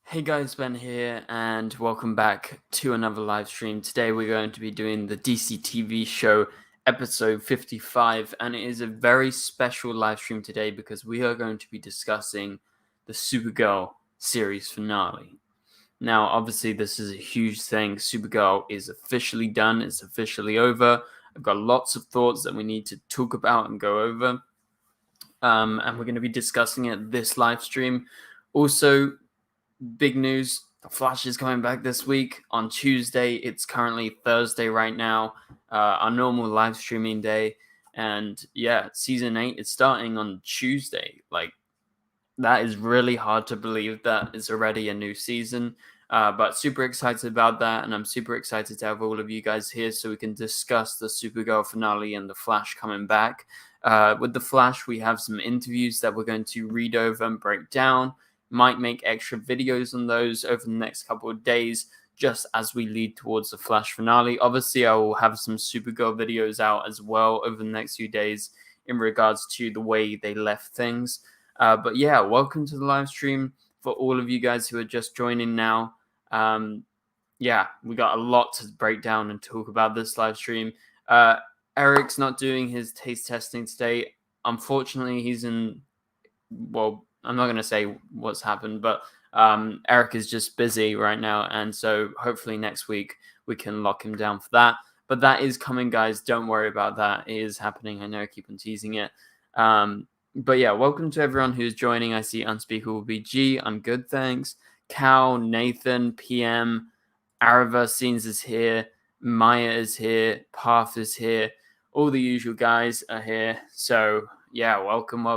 Hey guys, Ben here, and welcome back to another live stream. Today we're going to be doing the DCTV show episode 55, and it is a very special live stream today because we are going to be discussing the Supergirl series finale. Now, obviously, this is a huge thing. Supergirl is officially done, it's officially over. I've got lots of thoughts that we need to talk about and go over, and we're going to be discussing it this live stream. Also, big news, The Flash is coming back this week on Tuesday. It's currently Thursday right now, our normal live streaming day. And yeah, season 8 is starting on Tuesday. Like, that is really hard to believe that it's already a new season. But super excited about that. And I'm super excited to have all of you guys here so we can discuss the Supergirl finale and The Flash coming back. With The Flash, we have some interviews that we're going to read over and break down. Might make extra videos on those over the next couple of days just as we lead towards the Flash finale. Obviously, I will have some Supergirl videos out as well over the next few days in regards to the way they left things. But yeah, welcome to the live stream for all of you guys who are just joining now. Yeah, we got a lot to break down and talk about this live stream. Eric's not doing his taste testing today. Unfortunately, he's in, well, I'm not going to say what's happened, but Eric is just busy right now. And so hopefully next week we can lock him down for that. But that is coming, guys. Don't worry about that. It is happening. I know I keep on teasing it. But yeah, welcome to everyone who's joining. I see Unspeakable BG. I'm good, thanks. Cal, Nathan, PM, Arava Scenes is here. Maya is here. Path is here. All the usual guys are here. So yeah, welcome.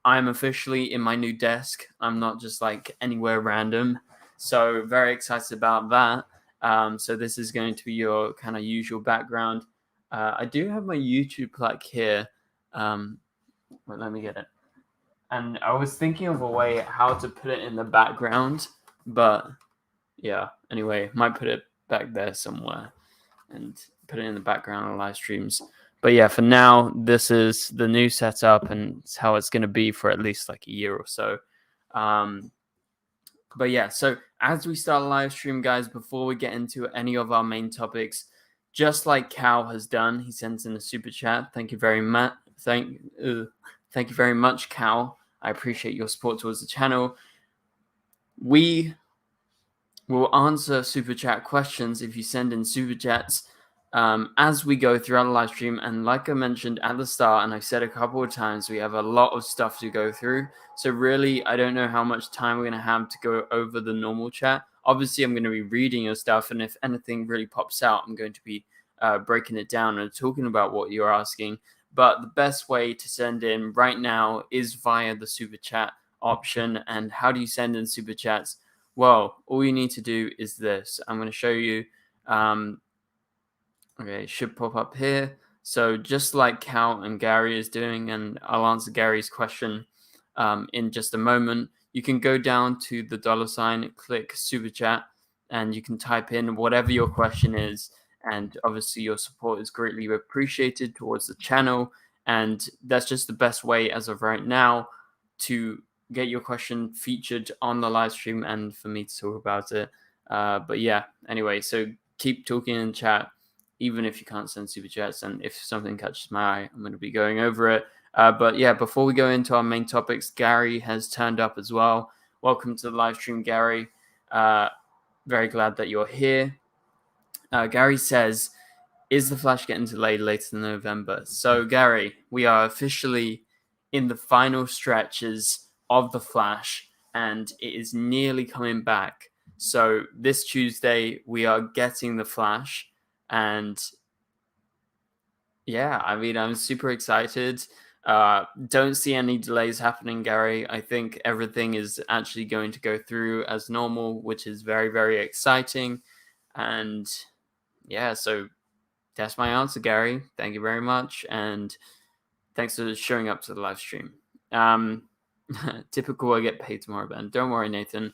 I'm officially in my new desk. I'm not just like anywhere random. So very excited about that. So this is going to be your kind of usual background. I do have my YouTube plaque here. Wait, let me get it. And I was thinking of a way how to put it in the background, but yeah, anyway, might put it back there somewhere and put it in the background of live streams. But yeah, for now, this is the new setup and it's how it's going to be for at least like a year or so. But yeah, so as we start a live stream, guys, before we get into any of our main topics, just like Cal has done, he sends in a super chat. Thank you very much. Thank you very much, Cal. I appreciate your support towards the channel. We will answer super chat questions if you send in super chats as we go throughout the live stream. And like I mentioned at the start, and I've said a couple of times, we have a lot of stuff to go through. So really, I don't know how much time we're going to have to go over the normal chat. Obviously, I'm going to be reading your stuff, and if anything really pops out, I'm going to be breaking it down and talking about what you're asking. But the best way to send in right now is via the super chat option. And how do you send in super chats? Well, all you need to do is this. I'm going to show you. Okay, it should pop up here. So just like Cal and Gary is doing, and I'll answer Gary's question in just a moment, you can go down to the $sign, click super chat, and you can type in whatever your question is. And obviously your support is greatly appreciated towards the channel. And that's just the best way as of right now to get your question featured on the live stream and for me to talk about it. But yeah, anyway, so keep talking in chat, even if you can't send super chats. And if something catches my eye, I'm going to be going over it. But yeah, before we go into our main topics, Gary has turned up as well. Welcome to the live stream, Gary. Very glad that you're here. Gary says, is the Flash getting delayed later in November? So, Gary, we are officially in the final stretches of the Flash, and it is nearly coming back. So, this Tuesday, we are getting the Flash, and yeah, I mean, I'm super excited. Don't see any delays happening, Gary. I think everything is actually going to go through as normal, which is very, very exciting. And yeah, so that's my answer, Gary. Thank you very much. And thanks for showing up to the live stream. Typical, I get paid tomorrow, Ben. Don't worry, Nathan.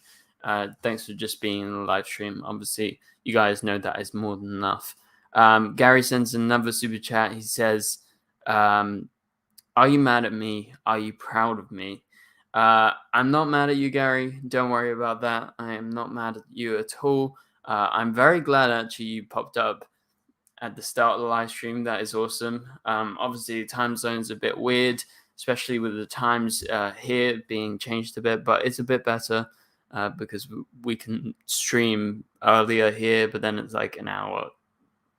Thanks for just being in the live stream. Obviously, you guys know that is more than enough. Gary sends another super chat. He says, are you mad at me? Are you proud of me? I'm not mad at you, Gary. Don't worry about that. I am not mad at you at all. I'm very glad actually you popped up at the start of the live stream. That is awesome. Obviously, the time zone's a bit weird, especially with the times here being changed a bit, but it's a bit better because we can stream earlier here, but then it's like an hour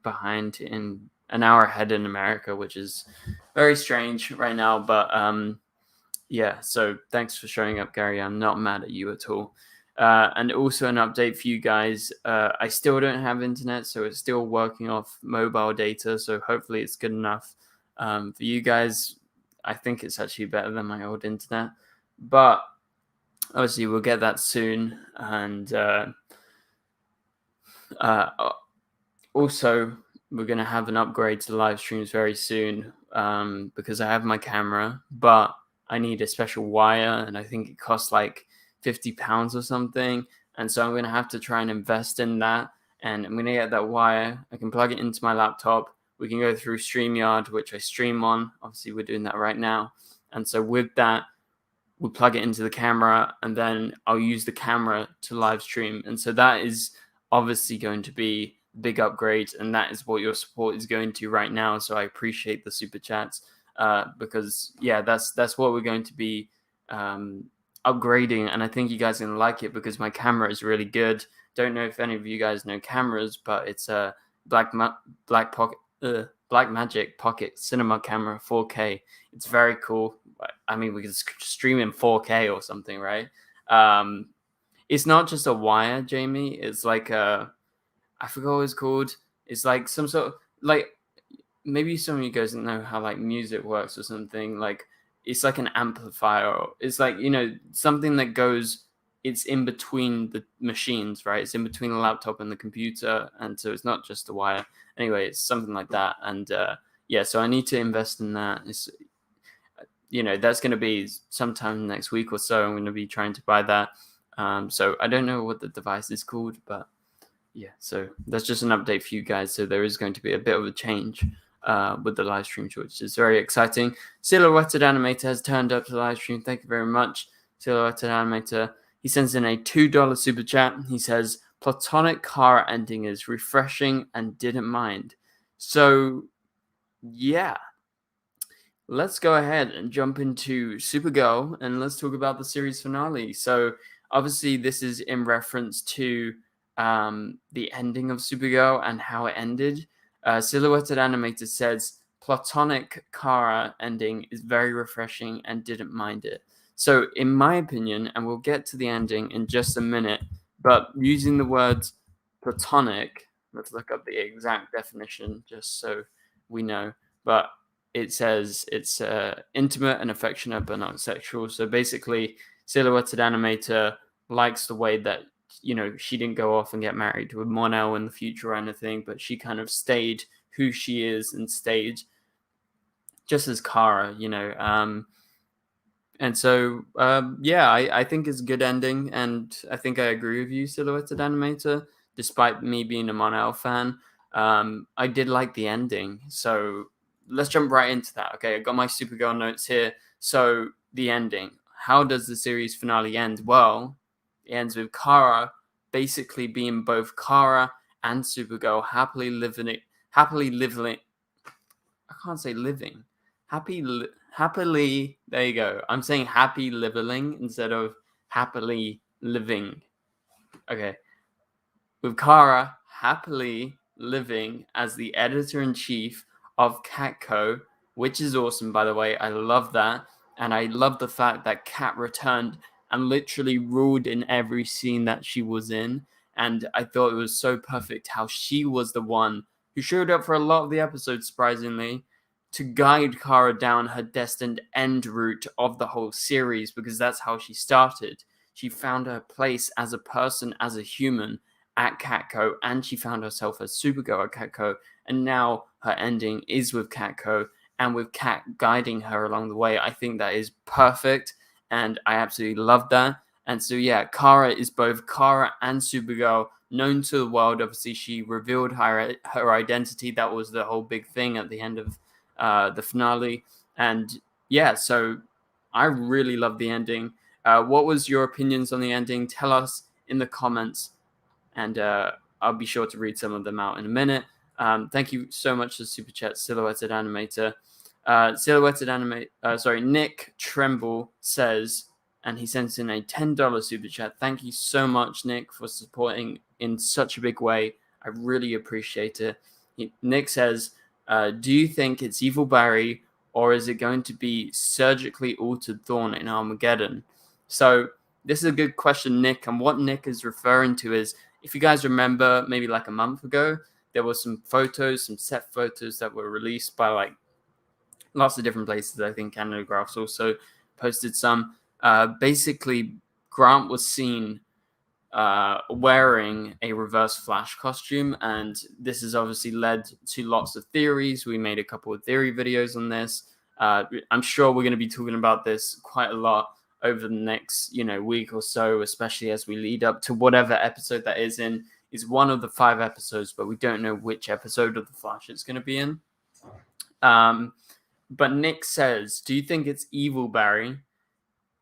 behind in an hour ahead in America, which is very strange right now. But yeah, so thanks for showing up, Gary. I'm not mad at you at all. And also an update for you guys. I still don't have internet, so it's still working off mobile data. So hopefully it's good enough for you guys. I think it's actually better than my old internet, but obviously we'll get that soon. And also, we're going to have an upgrade to the live streams very soon because I have my camera, but I need a special wire, and I think it costs like £50 or something. And so I'm going to have to try and invest in that. And I'm going to get that wire. I can plug it into my laptop. We can go through StreamYard, which I stream on. Obviously, we're doing that right now. And so with that, we'll plug it into the camera, and then I'll use the camera to live stream. And so that is obviously going to be big upgrade, and that is what your support is going to right now. So I appreciate the super chats because yeah, that's what we're going to be upgrading, and I think you guys are gonna like it because my camera is really good. Don't know if any of you guys know cameras, but it's a Blackmagic Pocket Cinema Camera 4K. It's very cool. I mean, we can stream in 4K or something, right? It's not just a wire, Jamie. It's like I forgot what it's called. It's like some sort of like maybe some of you guys don't know how like music works or something. Like it's like an amplifier. It's like something that goes. It's in between the machines, right? It's in between the laptop and the computer, and so it's not just a wire. Anyway, it's something like that, and yeah. So I need to invest in that. It's that's going to be sometime next week or so. I'm going to be trying to buy that. So I don't know what the device is called, but yeah, so that's just an update for you guys. So there is going to be a bit of a change with the live stream, which is very exciting. Silhouetted Animator has turned up to the live stream. Thank you very much, Silhouetted Animator. He sends in a $2 super chat. He says, Platonic Kara ending is refreshing and didn't mind. So, yeah. Let's go ahead and jump into Supergirl and let's talk about the series finale. So, obviously, this is in reference to the ending of Supergirl and how it ended. Silhouetted Animator says Platonic Kara ending is very refreshing and didn't mind it. So, in my opinion, and we'll get to the ending in just a minute, but using the words platonic, let's look up the exact definition just so we know. But it says it's intimate and affectionate, but not sexual. So basically, Silhouetted Animator likes the way that she didn't go off and get married with Mon-El in the future or anything, but she kind of stayed who she is and stayed just as Kara, and so yeah, I think it's a good ending, and I think I agree with you, Silhouetted Animator, despite me being a Mon-El fan. I did like the ending, so let's jump right into that. Okay, I got my Supergirl notes here. So the ending, how does the series finale end? Well, it ends with Kara basically being both Kara and Supergirl happily living. I can't say living. Happily. There you go. I'm saying happy living instead of happily living. Okay, with Kara happily living as the editor-in-chief of Catco, which is awesome, by the way. I love that. And I love the fact that Cat returned and literally ruled in every scene that she was in. And I thought it was so perfect how she was the one who showed up for a lot of the episodes, surprisingly, to guide Kara down her destined end route of the whole series, because that's how she started. She found her place as a person, as a human, at Catco, and she found herself as Supergirl at Catco, and now her ending is with Catco, and with Cat guiding her along the way. I think that is perfect, and I absolutely love that. And so yeah, Kara is both Kara and Supergirl, known to the world. Obviously, she revealed her identity. That was the whole big thing at the end of the finale. And yeah, so I really love the ending. What was your opinions on the ending? Tell us in the comments, and I'll be sure to read some of them out in a minute. Thank you so much to Super Chat Silhouetted Animator. Nick Tremble says, and he sends in a $10 Super Chat. Thank you so much, Nick, for supporting in such a big way. I really appreciate it. Nick says, do you think it's Evil Barry, or is it going to be surgically altered Thorn in Armageddon? So this is a good question, Nick, and what Nick is referring to is, if you guys remember, maybe like a month ago, there were some photos, some set photos that were released by like lots of different places. I think Canada Graphs also posted some. Basically, Grant was seen wearing a Reverse Flash costume, and this has obviously led to lots of theories. We made a couple of theory videos on this. I'm sure we're going to be talking about this quite a lot over the next week or so, especially as we lead up to whatever episode that is one of the 5 episodes, but we don't know which episode of The Flash it's going to be in. But Nick says, do you think it's Evil Barry?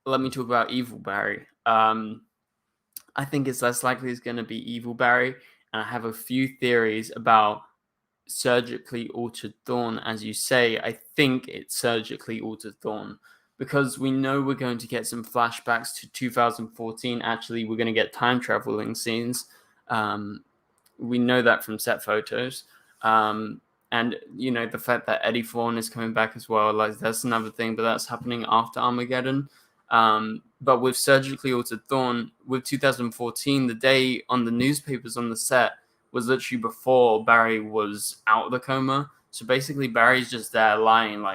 Let me talk about Evil Barry. I think it's less likely it's going to be Evil Barry, and I have a few theories about surgically altered Thorn. As you say, I think it's surgically altered Thorn, because we know we're going to get some flashbacks to 2014. Actually, we're going to get time traveling scenes. We know that from set photos. And, the fact that Eddie Thorne is coming back as well, like that's another thing, but that's happening after Armageddon. But with surgically altered Thorn, with 2014, the day on the newspapers on the set was literally before Barry was out of the coma. So basically, Barry's just there lying,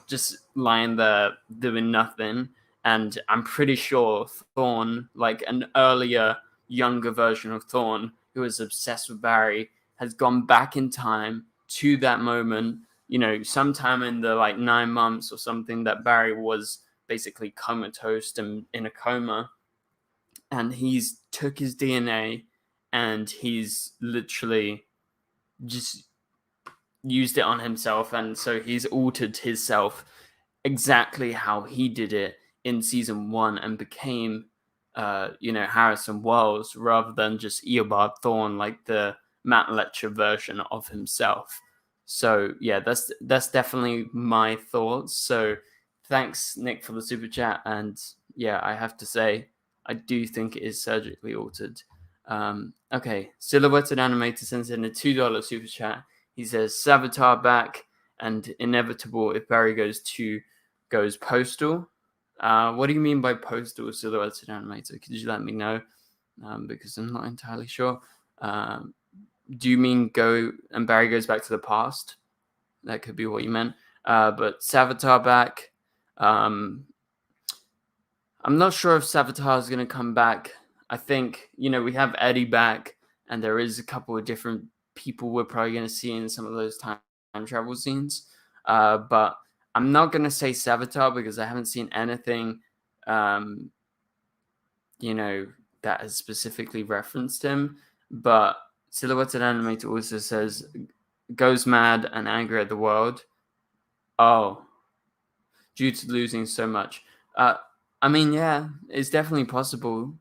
just lying there doing nothing. And I'm pretty sure Thorn, like an earlier, younger version of Thorn, who was obsessed with Barry, has gone back in time to that moment, sometime in the 9 months or something that Barry was basically comatose and in a coma. And he's took his DNA and he's literally just used it on himself. And so he's altered himself exactly how he did it in season 1 and became Harrison Wells rather than just Eobard Thawne, like the Matt Letcher version of himself. So yeah, that's definitely my thoughts. So thanks, Nick, for the super chat. And yeah, I have to say, I do think it is surgically altered. Okay, Silhouetted Animator sends in a $2 super chat. He says, Savitar back and inevitable if Barry goes postal. What do you mean by postal, Silhouetted Animator? Could you let me know? Because I'm not entirely sure. Do you mean go and Barry goes back to the past? That could be what you meant. But Savitar back. I'm not sure if Savitar is going to come back. I think, we have Eddie back, and there is a couple of different people we're probably going to see in some of those time travel scenes. But I'm not going to say Savitar because I haven't seen anything, that has specifically referenced him. But Silhouetted Animator also says, goes mad and angry at the world. Oh, due to losing so much. I mean, yeah, it's definitely possible.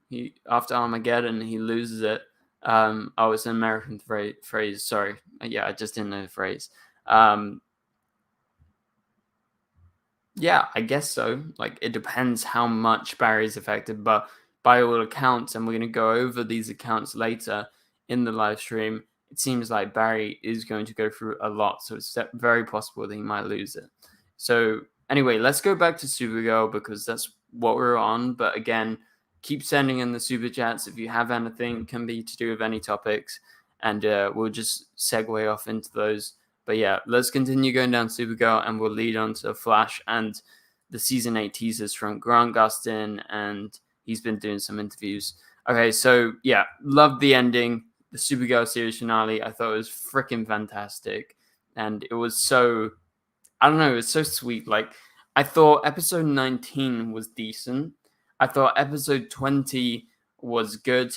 After Armageddon, he loses it. It's an American phrase. Sorry. Yeah, I just didn't know the phrase. Yeah, I guess so. It depends how much Barry's affected, but by all accounts, and we're going to go over these accounts later in the live stream, it seems like Barry is going to go through a lot, so it's very possible that he might lose it. So anyway, let's go back to Supergirl because that's what we're on. But again, keep sending in the super chats if you have anything. It can be to do with any topics, and we'll just segue off into those. But yeah, let's continue going down Supergirl, and we'll lead on to Flash and the season 8 teasers from Grant Gustin, and he's been doing some interviews. Okay, so yeah, loved the ending. The Supergirl series finale, I thought it was freaking fantastic, and it was so, I don't know, it was so sweet. I thought episode 19 was decent. I thought episode 20 was good.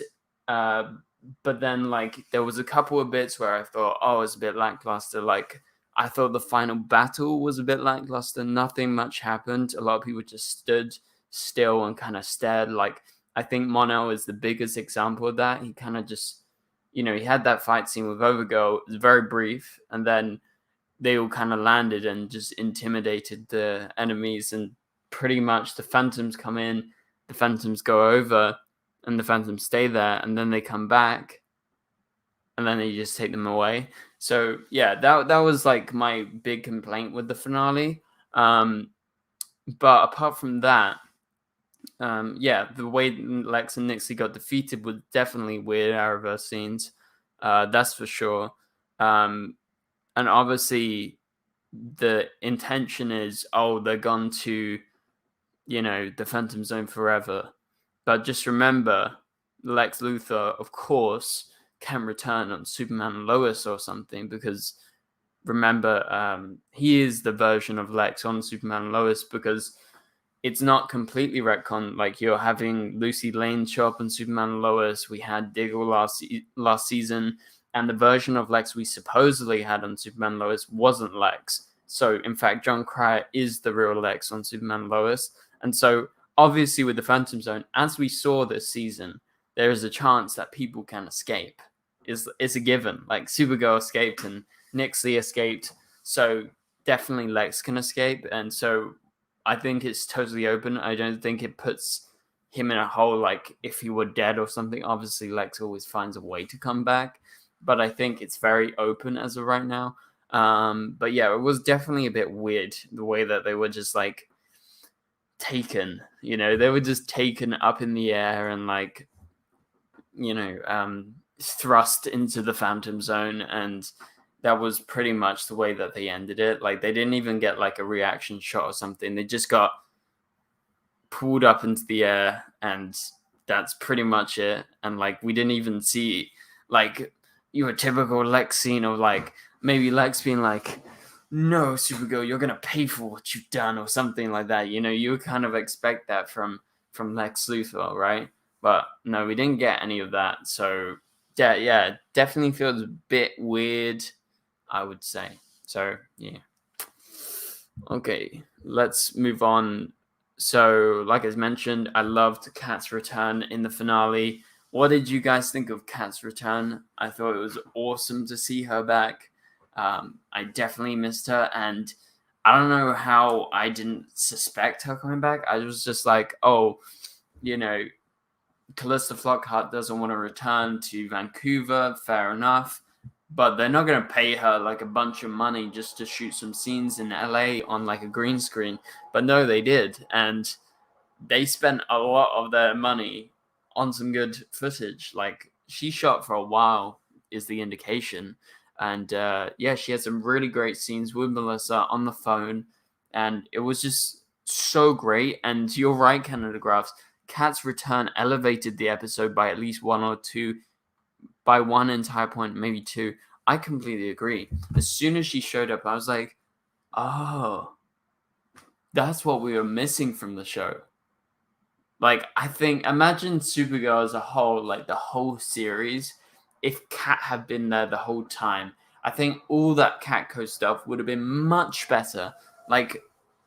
But then, there was a couple of bits where I thought, oh, it's a bit lackluster. I thought the final battle was a bit lackluster. Nothing much happened. A lot of people just stood still and kind of stared. Like, I think Mon-El is the biggest example of that. He kind of just, he had that fight scene with Overgirl. It was very brief, and then they all kind of landed and just intimidated the enemies. And pretty much the Phantoms come in, the Phantoms go over, and the Phantoms stay there, and then they come back, and then they just take them away. So yeah, that was like my big complaint with the finale. But apart from that, yeah, the way Lex and Nixie got defeated was definitely weird Arrowverse scenes. That's for sure. And obviously, the intention is, they're gone to, the Phantom Zone forever. But just remember, Lex Luthor, of course, can return on Superman and Lois or something, because remember, he is the version of Lex on Superman and Lois, because it's not completely retcon. Like, you're having Lucy Lane show up on Superman and Lois. We had Diggle last season, and the version of Lex we supposedly had on Superman and Lois wasn't Lex. So, in fact, John Cryer is the real Lex on Superman and Lois. And so, obviously, with the Phantom Zone, as we saw this season, there is a chance that people can escape. It's a given. Like, Supergirl escaped and Nixie escaped. So, definitely Lex can escape. And so, I think it's totally open. I don't think it puts him in a hole like if he were dead or something. Obviously, Lex always finds a way to come back. But I think it's very open as of right now. But yeah, it was definitely a bit weird the way that they were just like taken. They were just taken up in the air and like, thrust into the Phantom Zone, and that was pretty much the way that they ended it. Like, they didn't even get like a reaction shot or something. They just got pulled up into the air, and that's pretty much it. And like, we didn't even see like your typical Lex scene of like maybe Lex being like, "No, Supergirl, you're gonna pay for what you've done," or something like that. You kind of expect that from Lex Luthor, right? But no, we didn't get any of that. So yeah, definitely feels a bit weird, I would say. So yeah. Okay, let's move on. So, like I mentioned, I loved Kat's return in the finale. What did you guys think of Kat's return? I thought it was awesome to see her back. I definitely missed her, and I don't know how I didn't suspect her coming back. I was just like, Callista Flockhart doesn't want to return to Vancouver, fair enough. But they're not going to pay her like a bunch of money just to shoot some scenes in LA on like a green screen. But no, they did. And they spent a lot of their money on some good footage. Like, she shot for a while, is the indication. And yeah, she had some really great scenes with Melissa on the phone. And it was just so great. And you're right, Canada Graphs. Kat's return elevated the episode by at least one or two, by one entire point, maybe two. I completely agree. As soon as she showed up, I was like, oh, that's what we were missing from the show. Like, I think, imagine Supergirl as a whole, like the whole series, if Kat had been there the whole time. I think all that Catco stuff would have been much better. Like,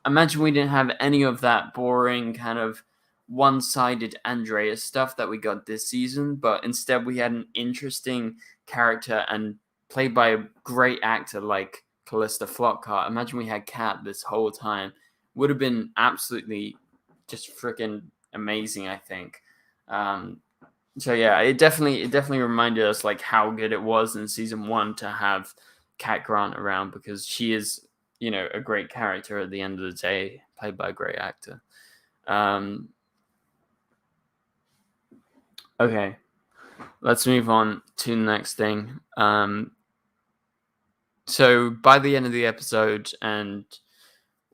imagine we didn't have any of that boring kind of one-sided Andreas stuff that we got this season, but instead we had an interesting character and played by a great actor like Callista Flockhart. Imagine we had Kat this whole time. Would have been absolutely just freaking amazing, I think. So yeah, it definitely reminded us like how good it was in season 1 to have Cat Grant around, because she is, a great character at the end of the day, played by a great actor. Okay, let's move on to the next thing. So by the end of the episode, and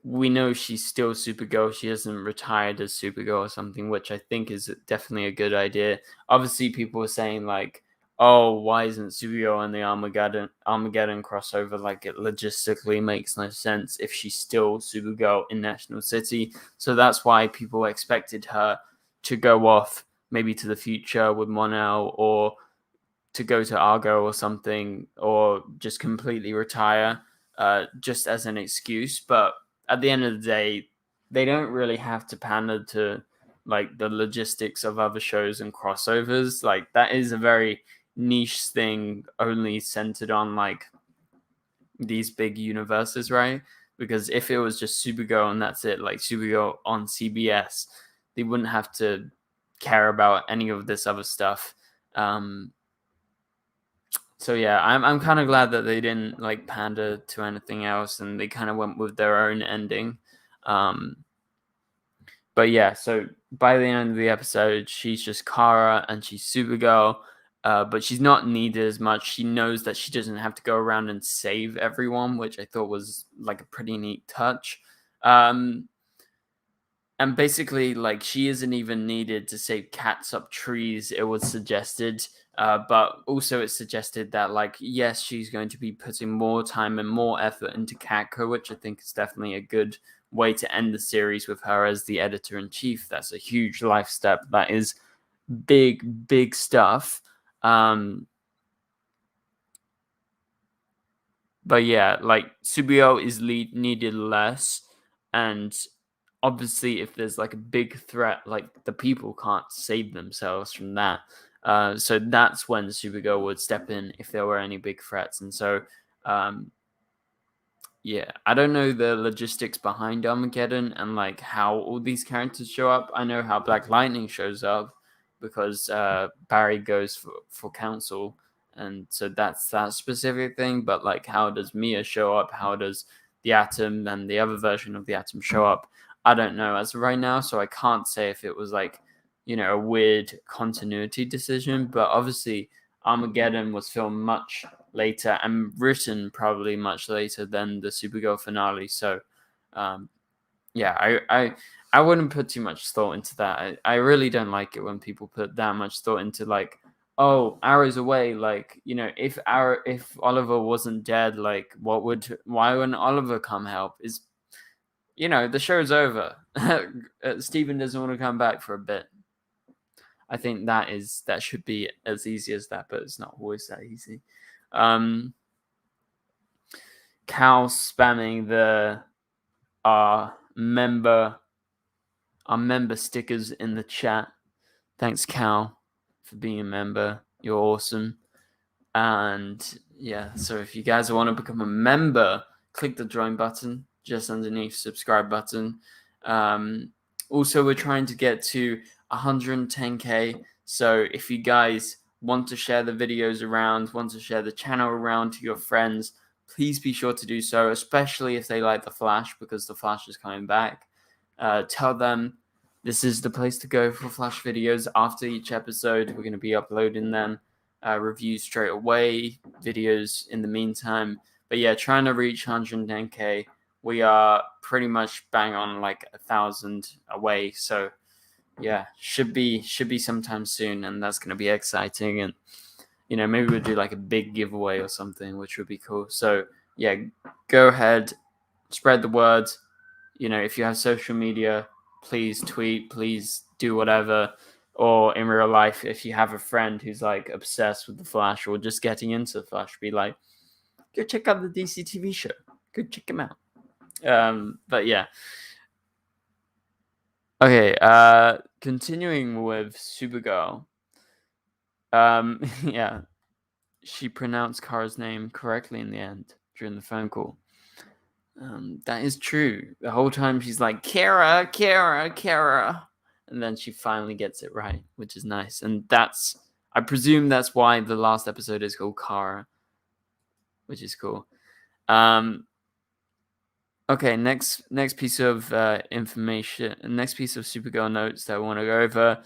we know she's still Supergirl. She hasn't retired as Supergirl or something, which I think is definitely a good idea. Obviously, people were saying like, "Oh, why isn't Supergirl in the Armageddon crossover? Like, it logistically makes no sense if she's still Supergirl in National City." So that's why people expected her to go off maybe to the future with Mon-El, or to go to Argo or something, or just completely retire. just as an excuse. But at the end of the day, they don't really have to pander to like the logistics of other shows and crossovers. Like that is a very niche thing, only centered on like these big universes, right? Because if it was just Supergirl and that's it, like Supergirl on CBS, they wouldn't have to care about any of this other stuff. So yeah, I'm kind of glad that they didn't like pander to anything else and they kind of went with their own ending. Um, but yeah, so by the end of the episode, she's just Kara and she's Supergirl, but she's not needed as much. She knows that she doesn't have to go around and save everyone, which I thought was like a pretty neat touch. And basically, like, she isn't even needed to save cats up trees, it was suggested. But also, it suggested that, like, yes, she's going to be putting more time and more effort into Catco, which I think is definitely a good way to end the series with her as the editor in chief. That's a huge life step. That is big, big stuff. But yeah, like, Subio is needed less, and obviously if there's like a big threat, like the people can't save themselves from that. So that's when Supergirl would step in if there were any big threats. And so yeah, I don't know the logistics behind Armageddon and like how all these characters show up. I know how Black Lightning shows up because Barry goes for counsel, and so that's that specific thing. But like, how does Mia show up? How does the Atom and the other version of the Atom show up? I don't know as of right now, so I can't say if it was like, you know, a weird continuity decision. But obviously, Armageddon was filmed much later and written probably much later than the Supergirl finale. So, yeah, I wouldn't put too much thought into that. I really don't like it when people put that much thought into like, oh, Arrow's away. Like, you know, if Oliver wasn't dead, like, why wouldn't Oliver come help? Is, you know, the show's over. Steven doesn't want to come back for a bit. I think that should be as easy as that, but it's not always that easy. Cal spamming our member stickers in the chat. Thanks, Cal, for being a member. You're awesome. And yeah, so if you guys want to become a member, click the join button just underneath subscribe button. Also, we're trying to get to 110k. So if you guys want to share the videos around, want to share the channel around to your friends, please be sure to do so, especially if they like The Flash, because The Flash is coming back. Tell them this is the place to go for Flash videos after each episode. We're going to be uploading them, reviews straight away, videos in the meantime. But yeah, trying to reach 110k. We are pretty much bang on like 1,000 away. So yeah, should be sometime soon, and that's going to be exciting. And you know, maybe we'll do like a big giveaway or something, which would be cool. So yeah, go ahead, spread the word. You know, if you have social media, please tweet, please do whatever. Or in real life, if you have a friend who's like obsessed with the Flash or just getting into the Flash, be like, go check out the DCTV show. Go check him out. But yeah. Okay, continuing with Supergirl. Yeah, she pronounced Kara's name correctly in the end during the phone call. That is true. The whole time she's like, Kara, Kara, Kara. And then she finally gets it right, which is nice. And I presume that's why the last episode is called Kara, which is cool. Okay, next piece of information, next piece of Supergirl notes that I want to go over.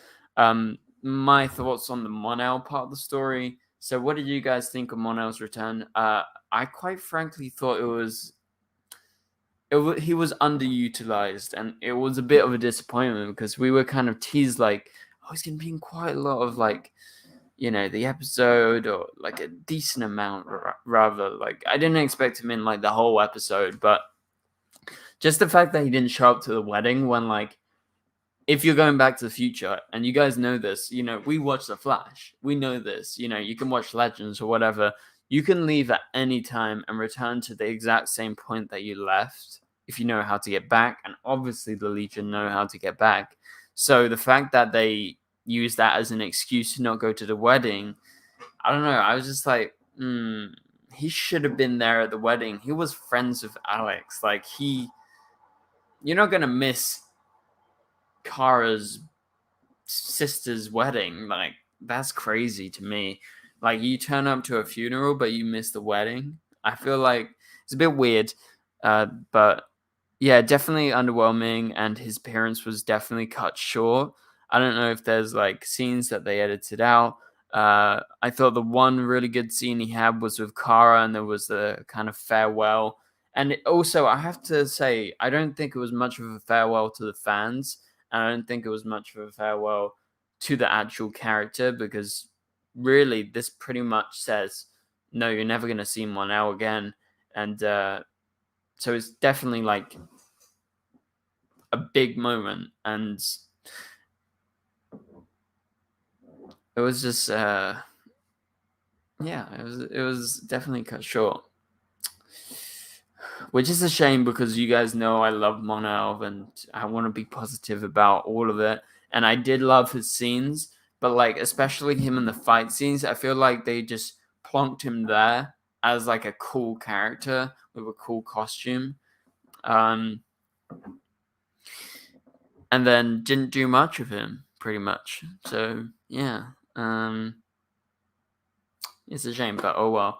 My thoughts on the Mon-El part of the story. So what did you guys think of Mon-El's return? I quite frankly thought he was underutilized, and it was a bit of a disappointment because we were kind of teased like, oh, he's going to be in quite a lot of like, you know, the episode, or like a decent amount rather. Like, I didn't expect him in like the whole episode, but just the fact that he didn't show up to the wedding when, like, if you're going back to the future, and you guys know this, you know, we watch The Flash. We know this. You know, you can watch Legends or whatever. you can leave at any time and return to the exact same point that you left if you know how to get back. And obviously, the Legion know how to get back. So the fact that they use that as an excuse to not go to the wedding, I don't know. I was just like, he should have been there at the wedding. He was friends with Alex. Like, you're not gonna miss Kara's sister's wedding. Like, that's crazy to me. Like, you turn up to a funeral, but you miss the wedding. I feel like it's a bit weird. But yeah, definitely underwhelming, and his appearance was definitely cut short. I don't know if there's like scenes that they edited out. I thought the one really good scene he had was with Kara, and there was the kind of farewell. And also, I have to say, I don't think it was much of a farewell to the fans. And I don't think it was much of a farewell to the actual character, because really, this pretty much says, no, you're never going to see Mon-El again. And so it's definitely like a big moment, and it was just it was definitely cut short, which is a shame, because you guys know I love Mon-El and I want to be positive about all of it. And I did love his scenes, but like especially him in the fight scenes, I feel like they just plonked him there as like a cool character with a cool costume. And then didn't do much of him, pretty much. So yeah, it's a shame, but oh well.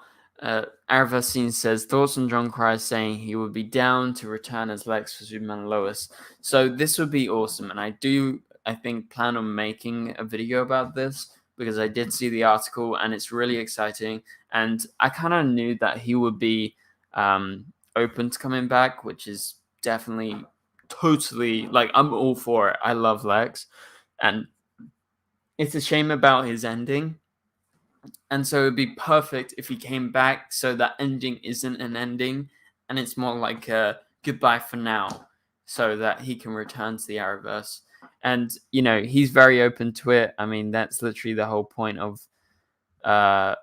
Aravasine says, thoughts on John Cryer saying he would be down to return as Lex for Superman and Lois. So this would be awesome, and I think, plan on making a video about this, because I did see the article and it's really exciting. And I kind of knew that he would be open to coming back, which is definitely totally, like, I'm all for it. I love Lex, and it's a shame about his ending. And so it'd be perfect if he came back, so that ending isn't an ending and it's more like a goodbye for now, so that he can return to the Arrowverse. And, he's very open to it. I mean, that's literally the whole point of that's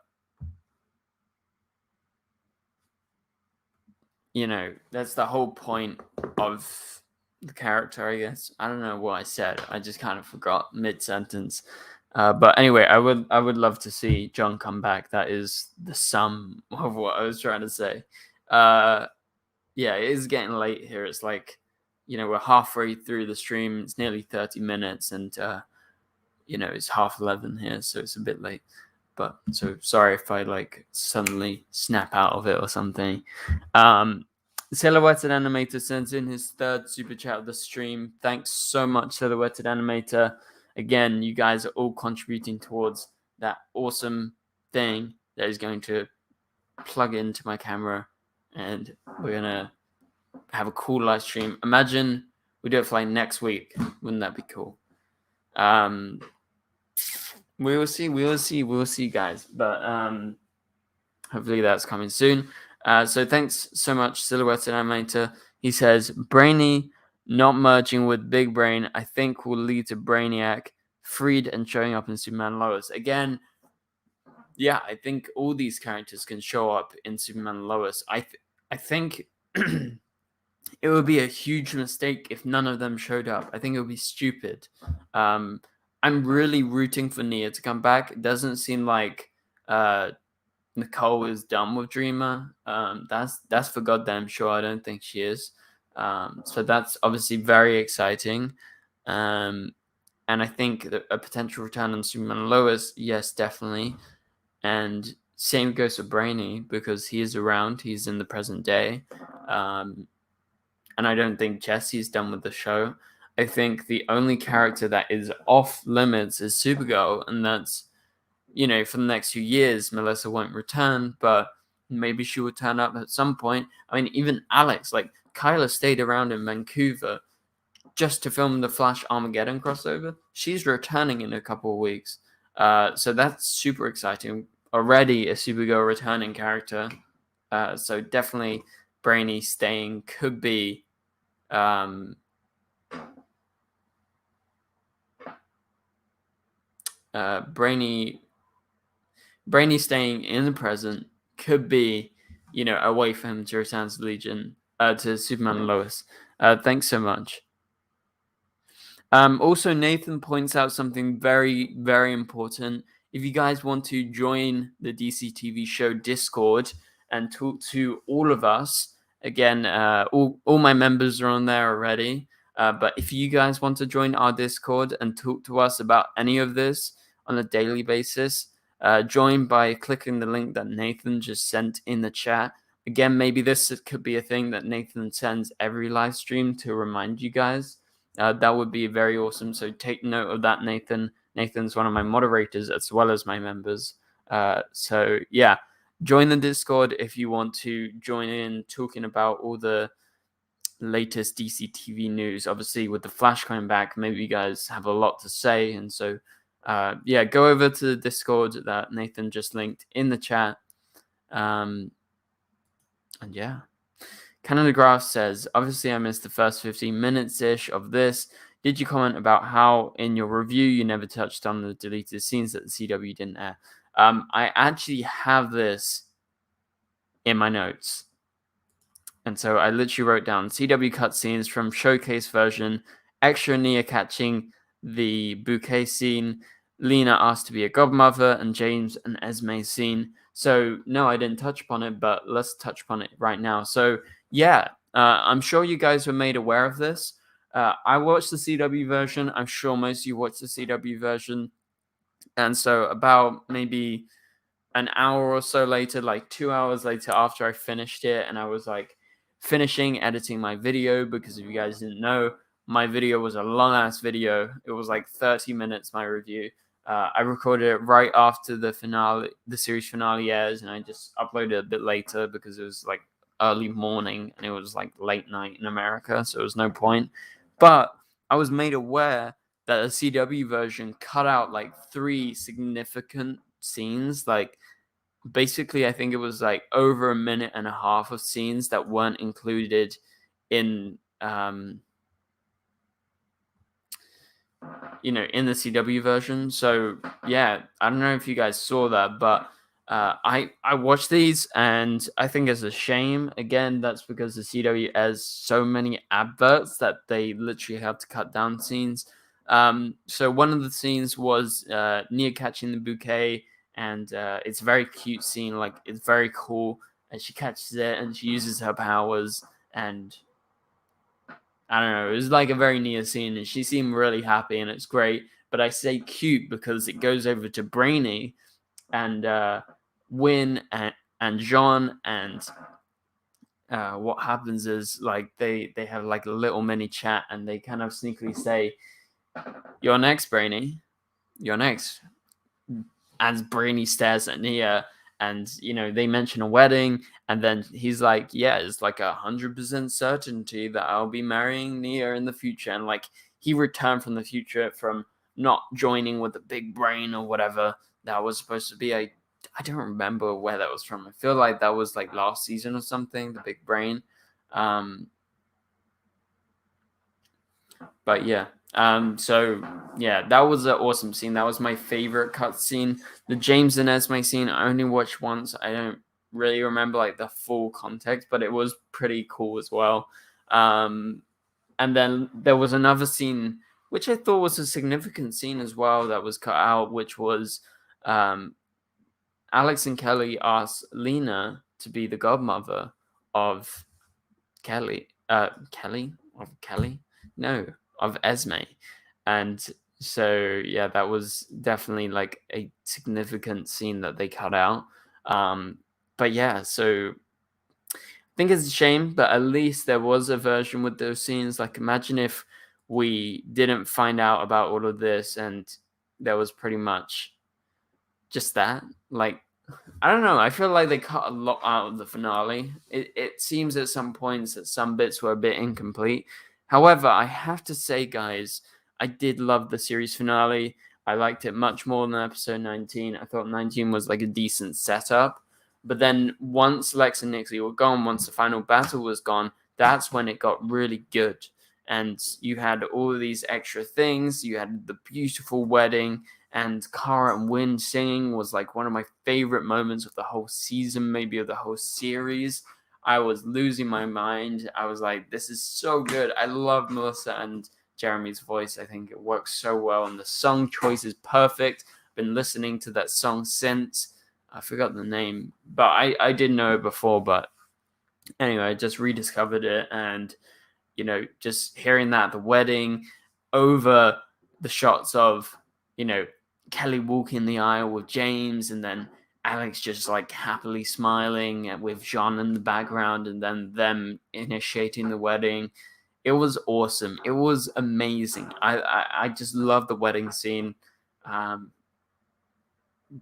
the whole point of the character, I guess. I don't know what I said. I just kind of forgot mid-sentence. But anyway, I would love to see John come back. That is the sum of what I was trying to say. Yeah, it is getting late here. It's like, we're halfway through the stream. It's nearly 30 minutes, and it's 11:30 here, so it's a bit late. But so sorry if I like suddenly snap out of it or something. Silhouetted Animator sends in his third super chat of the stream. Thanks so much, Silhouetted Animator. Again, you guys are all contributing towards that awesome thing that is going to plug into my camera, and we're gonna have a cool live stream. Imagine we do it for like next week. Wouldn't that be cool? We will see, guys. But hopefully that's coming soon. So thanks so much, Silhouetted Animator. He says, Brainy not merging with Big Brain, I think, will lead to Brainiac freed and showing up in Superman Lois. Again, yeah, I think all these characters can show up in Superman Lois. I think it would be a huge mistake if none of them showed up. I think it would be stupid. I'm really rooting for Nia to come back. It doesn't seem like Nicole is done with Dreamer. That's for goddamn sure. I don't think she is. So that's obviously very exciting. And I think that a potential return on Superman Lois, yes, definitely. And same goes for Brainy, because he is around. He's in the present day. And I don't think Jesse's done with the show. I think the only character that is off limits is Supergirl, and that's, for the next few years, Melissa won't return, but maybe she will turn up at some point. I mean, even Alex, like, Kyla stayed around in Vancouver just to film the Flash Armageddon crossover. She's returning in a couple of weeks. So that's super exciting. Already a Supergirl returning character. So definitely Brainy staying could be Brainy staying in the present could be, a way for him to return to Legion, to Superman and Lois. Thanks so much. Also, Nathan points out something very, very important. If you guys want to join the DCTV show Discord and talk to all of us, again, all my members are on there already. But if you guys want to join our Discord and talk to us about any of this on a daily basis, join by clicking the link that Nathan just sent in the chat. Again, maybe this could be a thing that Nathan sends every live stream to remind you guys. That would be very awesome. So take note of that, Nathan. Nathan's one of my moderators as well as my members. So yeah, join the Discord if you want to join in talking about all the latest DCTV news. Obviously, with the Flash coming back, maybe you guys have a lot to say. And so, yeah, go over to the Discord that Nathan just linked in the chat. And yeah. Canada Grass says, obviously I missed the first 15 minutes-ish of this. Did you comment about how in your review you never touched on the deleted scenes that the CW didn't air? I actually have this in my notes. And so I literally wrote down CW cutscenes from showcase version, extra Nia catching the bouquet scene, Lena asked to be a godmother, and James and Esme scene. So no, I didn't touch upon it, but let's touch upon it right now. So yeah, I'm sure you guys were made aware of this. I watched the CW version. I'm sure most of you watched the CW version. And so about maybe an hour or so later, like 2 hours later after I finished it, and I was like finishing editing my video, because if you guys didn't know, my video was a long ass video. It was like 30 minutes, my review. I recorded it right after the series finale airs, and I just uploaded it a bit later because it was like early morning and it was like late night in America, so there was no point. But I was made aware that the CW version cut out like 3 significant scenes. Like basically, I think it was like over a minute and a half of scenes that weren't included in in the CW version. So yeah, I don't know if you guys saw that, but I watched these and I think it's a shame. Again, that's because the CW has so many adverts that they literally have to cut down scenes. So one of the scenes was Nia catching the bouquet, and it's a very cute scene. Like, it's very cool, and she catches it and she uses her powers, and I don't know, it was like a very Nia scene, and she seemed really happy, and it's great. But I say cute because it goes over to Brainy and Win and John, and what happens is like they have like a little mini chat, and they kind of sneakily say, "You're next, Brainy. You're next." As Brainy stares at Nia, and they mention a wedding, and then he's like, "Yeah, it's like 100% certainty that I'll be marrying Nia in the future." And like, he returned from the future from not joining with the big brain or whatever that was supposed to be. I don't remember where that was from. I feel like that was like last season or something, the big brain. But yeah. So yeah, that was an awesome scene. That was my favorite cutscene. The James and Esme scene I only watched once. I don't really remember like the full context, but it was pretty cool as well. And then there was another scene which I thought was a significant scene as well that was cut out, which was Alex and Kelly asked Lena to be the godmother of Kelly. No, of Esme. And so yeah, that was definitely like a significant scene that they cut out. But yeah, so I think it's a shame, but at least there was a version with those scenes. Like, imagine if we didn't find out about all of this and there was pretty much just that. Like, I don't know. I feel like they cut a lot out of the finale. It seems at some points that some bits were a bit incomplete. However, I have to say, guys, I did love the series finale. I liked it much more than episode 19. I thought 19 was like a decent setup. But then once Lex and Nixie were gone, once the final battle was gone, that's when it got really good. And you had all of these extra things. You had the beautiful wedding, And Cara and Wynn singing was like one of my favorite moments of the whole season, maybe of the whole series. I was losing my mind. I was like, this is so good. I love Melissa and Jeremy's voice. I think it works so well, and the song choice is perfect. Been listening to that song since. I forgot the name, but I did know it before. But anyway, I just rediscovered it, and just hearing that at the wedding, over the shots of Kelly walking the aisle with James, and then Alex just like happily smiling with Jean in the background, and then them initiating the wedding. It was awesome. It was amazing. I just love the wedding scene.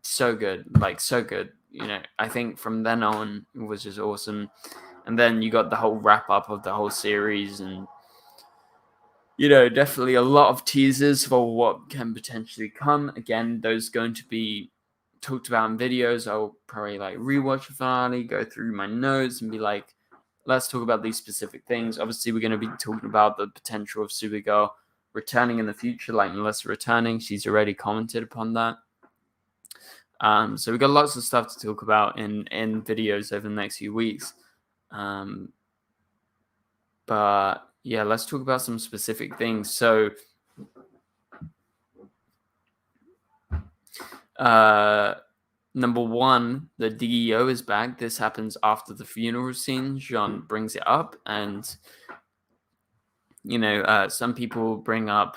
So good, like so good. I think from then on it was just awesome. And then you got the whole wrap up of the whole series, and definitely a lot of teasers for what can potentially come. Again, those going to be talked about in videos. I'll probably like rewatch the finale, go through my notes, and be like, let's talk about these specific things. Obviously, we're going to be talking about the potential of Supergirl returning in the future, like Melissa returning. She's already commented upon that. So we got lots of stuff to talk about in videos over the next few weeks. But yeah, let's talk about some specific things. So, number one, the DEO is back. This happens after the funeral scene. Jean brings it up, and some people bring up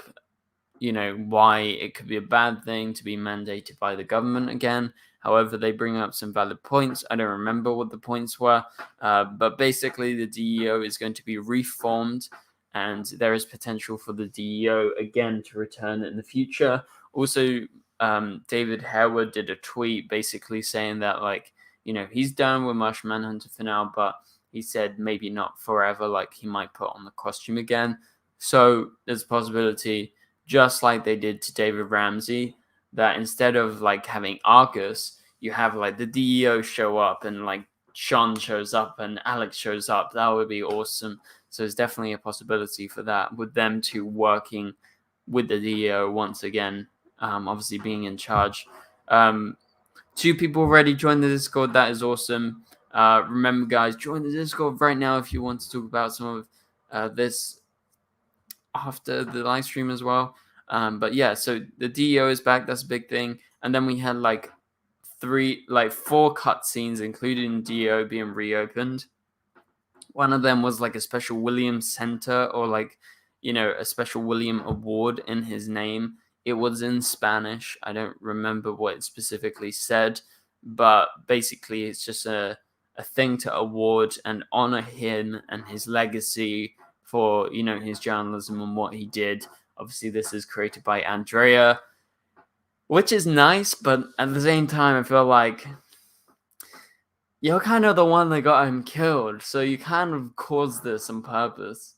why it could be a bad thing to be mandated by the government again. However, they bring up some valid points. I don't remember what the points were, but basically the DEO is going to be reformed, and there is potential for the DEO again to return in the future. Also, David Harewood did a tweet basically saying that he's done with Martian Manhunter for now, but he said maybe not forever, like he might put on the costume again. So there's a possibility, just like they did to David Ramsey, that instead of like having Argus, you have like the DEO show up, and like Sean shows up and Alex shows up. That would be awesome. So there's definitely a possibility for that, with them two working with the DEO once again, obviously being in charge. 2 people already joined the Discord. That is awesome. Remember, guys, join the Discord right now if you want to talk about some of this after the live stream as well. But yeah, so the DEO is back. That's a big thing. And then we had like 4 cutscenes, including DEO being reopened. One of them was like a special William Center, or like, a special William Award in his name. It was in Spanish. I don't remember what it specifically said, but basically it's just a thing to award and honor him and his legacy for, his journalism and what he did. Obviously, this is created by Andrea, which is nice, but at the same time, I feel like you're kind of the one that got him killed, so you kind of caused this on purpose.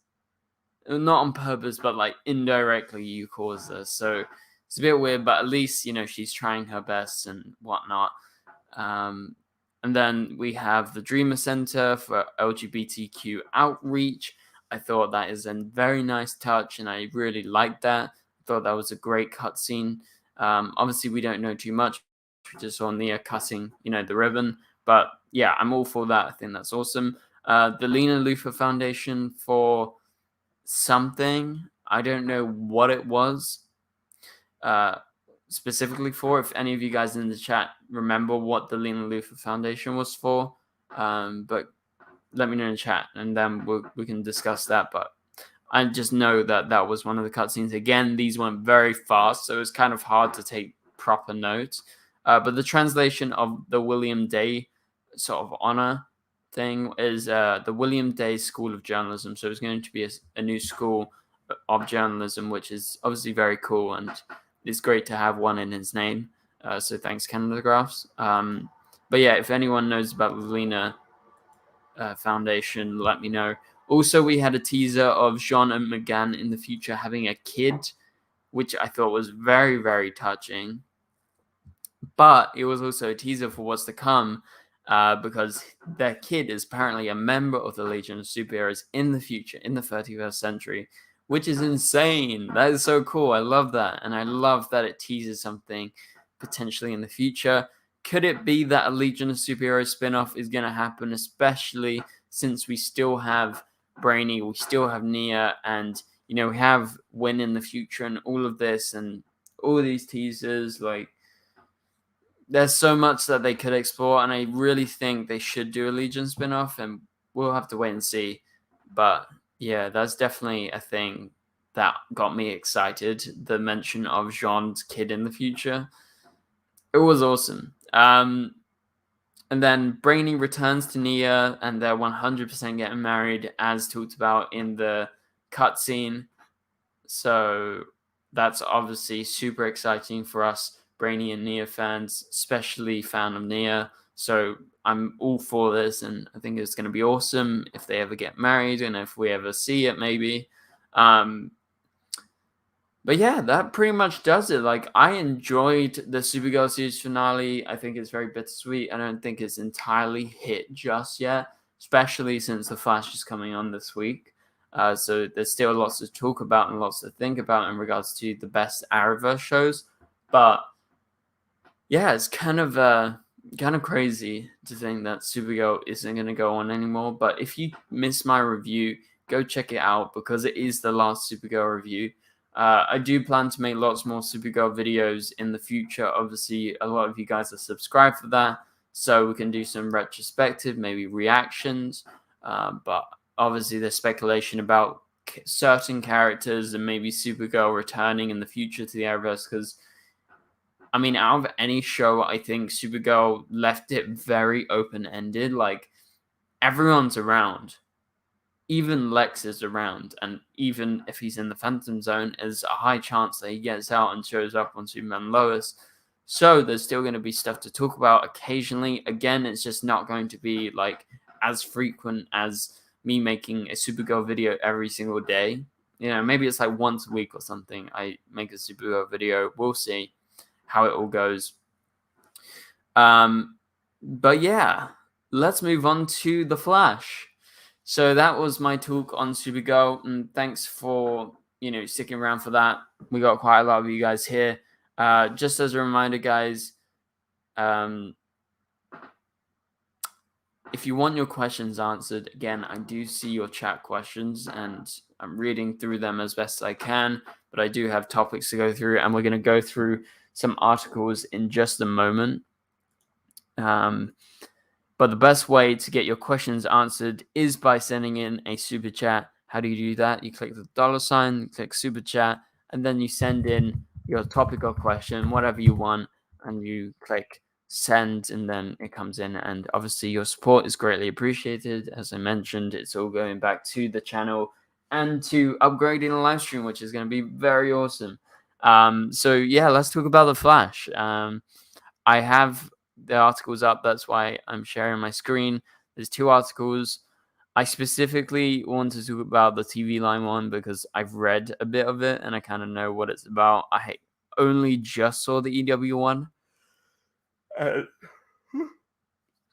Not on purpose, but like indirectly you caused this. So it's a bit weird, but at least, she's trying her best and whatnot. And then we have the Dreamer Center for LGBTQ outreach. I thought that is a very nice touch, and I really liked that. I thought that was a great cutscene. Obviously, we don't know too much. We just saw Nia cutting, the ribbon. But yeah, I'm all for that. I think that's awesome. The Lena Luthor Foundation for something. I don't know what it was specifically for. If any of you guys in the chat remember what the Lena Luthor Foundation was for, but let me know in the chat, and then we can discuss that. But I just know that was one of the cutscenes. Again, these went very fast, so it's kind of hard to take proper notes. But the translation of the William Day sort of honor thing is the William Day School of Journalism. So it's going to be a new school of journalism, which is obviously very cool, and it's great to have one in his name. So thanks, Canada Graphs. But yeah, if anyone knows about the Lena Foundation, let me know. Also, we had a teaser of Jean and McGann in the future having a kid, which I thought was very, very touching. But it was also a teaser for what's to come, because their kid is apparently a member of the Legion of Superheroes in the future, in the 31st century, which is insane. That is so cool. I love that. And I love that it teases something potentially in the future. Could it be that a Legion of Superheroes spin-off is going to happen, especially since we still have Brainy, we still have Nia, and we have Win in the future and all of this and all these teasers. Like, there's so much that they could explore, and I really think they should do a Legion spin-off, and we'll have to wait and see. But yeah, that's definitely a thing that got me excited. The mention of Jean's kid in the future. It was awesome. And then Brainy returns to Nia, and they're 100% getting married, as talked about in the cutscene. So that's obviously super exciting for us Brainy and Nia fans, especially fan of Nia. So I'm all for this, and I think it's going to be awesome if they ever get married and if we ever see it, maybe. But yeah, that pretty much does it. Like, I enjoyed the Supergirl series finale. I think it's very bittersweet. I don't think it's entirely hit just yet, especially since The Flash is coming on this week. So there's still lots to talk about and lots to think about in regards to the best Arrowverse shows. But yeah, it's kind of crazy to think that Supergirl isn't going to go on anymore. But if you missed my review, go check it out because it is the last Supergirl review. I do plan to make lots more Supergirl videos in the future. Obviously, a lot of you guys are subscribed for that, so we can do some retrospective, maybe reactions. But obviously, there's speculation about certain characters and maybe Supergirl returning in the future to the Arrowverse because, I mean, out of any show, I think Supergirl left it very open-ended. Like, everyone's around. Even Lex is around, and even if he's in the Phantom Zone, there's a high chance that he gets out and shows up on Superman and Lois. So there's still going to be stuff to talk about occasionally. Again, it's just not going to be like as frequent as me making a Supergirl video every single day. Maybe it's like once a week or something. I make a Supergirl video. We'll see how it all goes. But yeah, let's move on to The Flash. So that was my talk on Supergirl, and thanks for sticking around for that. We got quite a lot of you guys here. Just as a reminder, guys, if you want your questions answered, again, I do see your chat questions, and I'm reading through them as best I can. But I do have topics to go through, and we're going to go through some articles in just a moment. But the best way to get your questions answered is by sending in a super chat. How do you do that? You click the $sign, you click super chat, and then you send in your topic or question, whatever you want, and you click send, and then it comes in. And obviously, your support is greatly appreciated. As I mentioned, it's all going back to the channel and to upgrading the live stream, which is going to be very awesome. So yeah, let's talk about The Flash. I have the articles up. That's why I'm sharing my screen. There's two articles. I specifically want to talk about the TV line one because I've read a bit of it and I kind of know what it's about. I only just saw the EW one.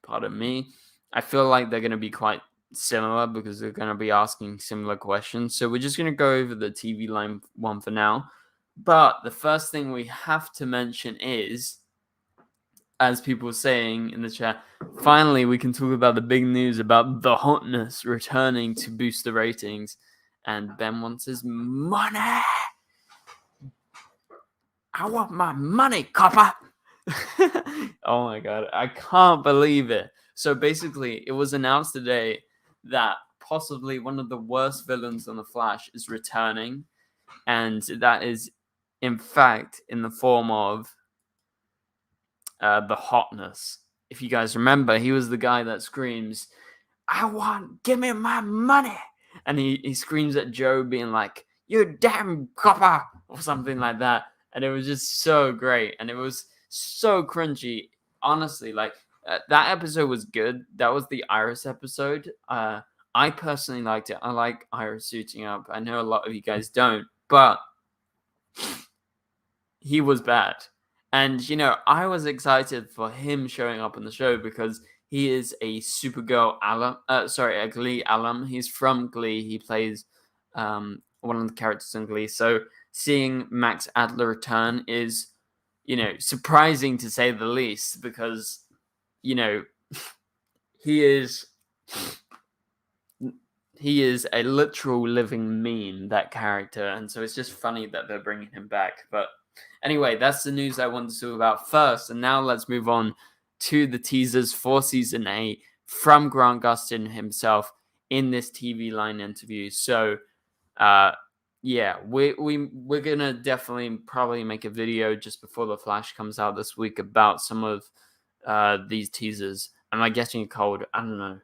Pardon me. I feel like they're going to be quite similar because they're going to be asking similar questions. So we're just going to go over the TV line one for now. But the first thing we have to mention is, as people were saying in the chat, finally we can talk about the big news about the hotness returning to boost the ratings. And Ben wants his money. I want my money, copper. Oh my god, I can't believe it. So basically, it was announced today that possibly one of the worst villains on The Flash is returning. And that is, in fact, in the form of the hotness. If you guys remember, he was the guy that screams, give me my money. And he screams at Joe being like, you damn copper, or something like that. And it was just so great. And it was so cringy. Honestly, like, that episode was good. That was the Iris episode. I personally liked it. I like Iris suiting up. I know a lot of you guys don't, but he was bad. And, I was excited for him showing up on the show because he is a Supergirl alum. A Glee alum. He's from Glee. He plays one of the characters in Glee. So seeing Max Adler return is, surprising to say the least, because, he is a literal living meme, that character, and so it's just funny that they're bringing him back. But anyway, that's the news I wanted to talk about first, and now let's move on to the teasers for season 8 from Grant Gustin himself in this TV line interview. So yeah, we're gonna definitely probably make a video just before The Flash comes out this week about some of these teasers. Am I getting a cold? I don't know.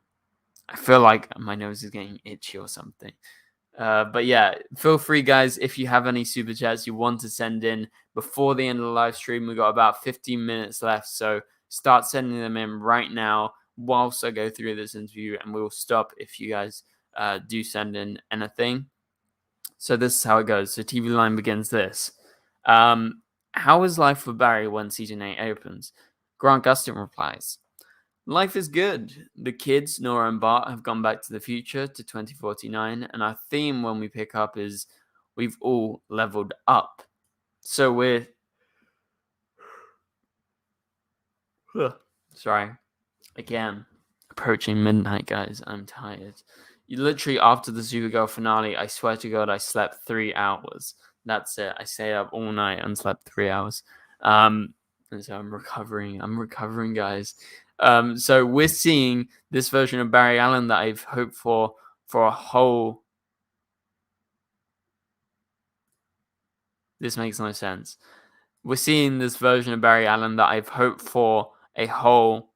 I feel like my nose is getting itchy or something. But yeah, feel free, guys, if you have any super chats you want to send in before the end of the live stream. We've got about 15 minutes left, so start sending them in right now whilst I go through this interview, and we'll stop if you guys do send in anything. So this is how it goes. So TV line begins this. How is life for Barry when season 8 opens? Grant Gustin replies, life is good. The kids, Nora and Bart, have gone back to the future to 2049, and our theme when we pick up is we've all leveled up. So we're... Sorry. Again, approaching midnight, guys. I'm tired. Literally, after the Supergirl finale, I swear to God, I slept 3 hours. That's it. I stayed up all night and slept 3 hours. And so I'm recovering, guys. So we're seeing this version of Barry Allen that I've hoped for a whole... This makes no sense. We're seeing this version of Barry Allen that I've hoped for a whole...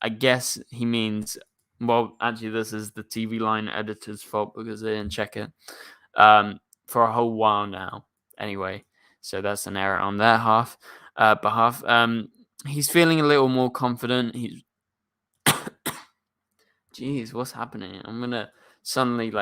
I guess he means... Well, actually, this is the TV line editor's fault because they didn't check it. For a whole while now. Anyway, so that's an error on their behalf. He's feeling a little more confident. He's... Jeez, what's happening? I'm gonna suddenly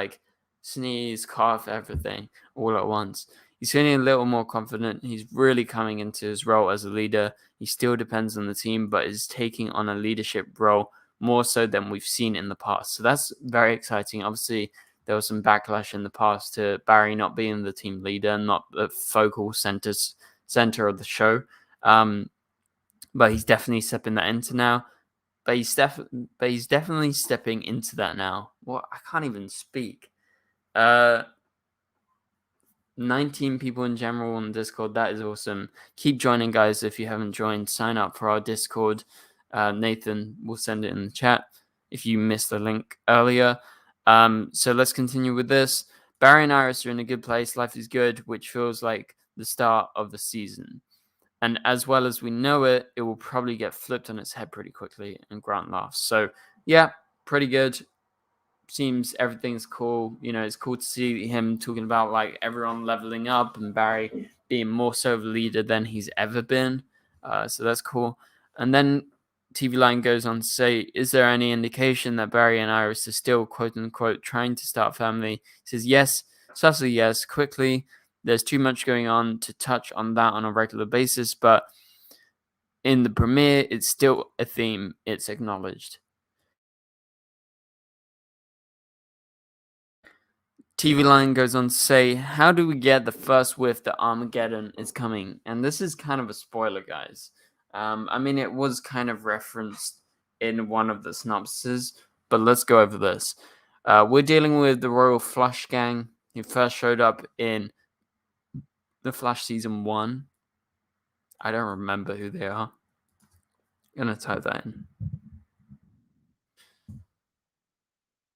sneeze, cough, everything all at once. He's feeling a little more confident. He's really coming into his role as a leader. He still depends on the team, but is taking on a leadership role more so than we've seen in the past. So that's very exciting. Obviously, there was some backlash in the past to Barry not being the team leader, not the focal center of the show. But he's definitely stepping that into now. But he's definitely stepping into that now. Well, I can't even speak. 19 people in general on Discord. That is awesome. Keep joining, guys. If you haven't joined, sign up for our Discord. Nathan will send it in the chat if you missed the link earlier. So let's continue with this. Barry and Iris are in a good place. Life is good, which feels like the start of the season. And as well as we know it, it will probably get flipped on its head pretty quickly. And Grant laughs. So yeah, pretty good. Seems everything's cool. It's cool to see him talking about everyone leveling up and Barry being more so of a leader than he's ever been. So that's cool. And then TV line goes on to say, is there any indication that Barry and Iris are still quote unquote trying to start a family? He says yes, subtly yes, quickly. There's too much going on to touch on that on a regular basis, but in the premiere, it's still a theme. It's acknowledged. TV line goes on to say, how do we get the first whiff that Armageddon is coming? And this is kind of a spoiler, guys. I mean, it was kind of referenced in one of the synopsises, but let's go over this. We're dealing with the Royal Flush Gang, who first showed up in The Flash Season 1. I don't remember who they are. I'm going to type that in.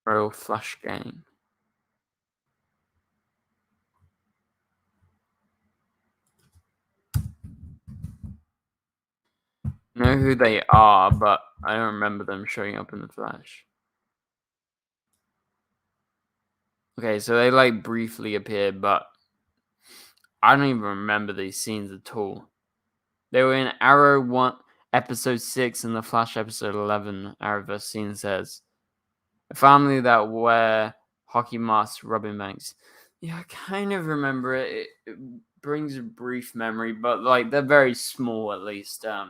Royal Flush Gang. Know who they are, but I don't remember them showing up in The Flash. Okay, so they briefly appeared, but I don't even remember these scenes at all. They were in Arrow 1, episode 6, and The Flash episode 11. Arrowverse scene says, a family that wear hockey masks, Robin Banks. Yeah, I kind of remember it. It brings a brief memory, but they're very small at least. I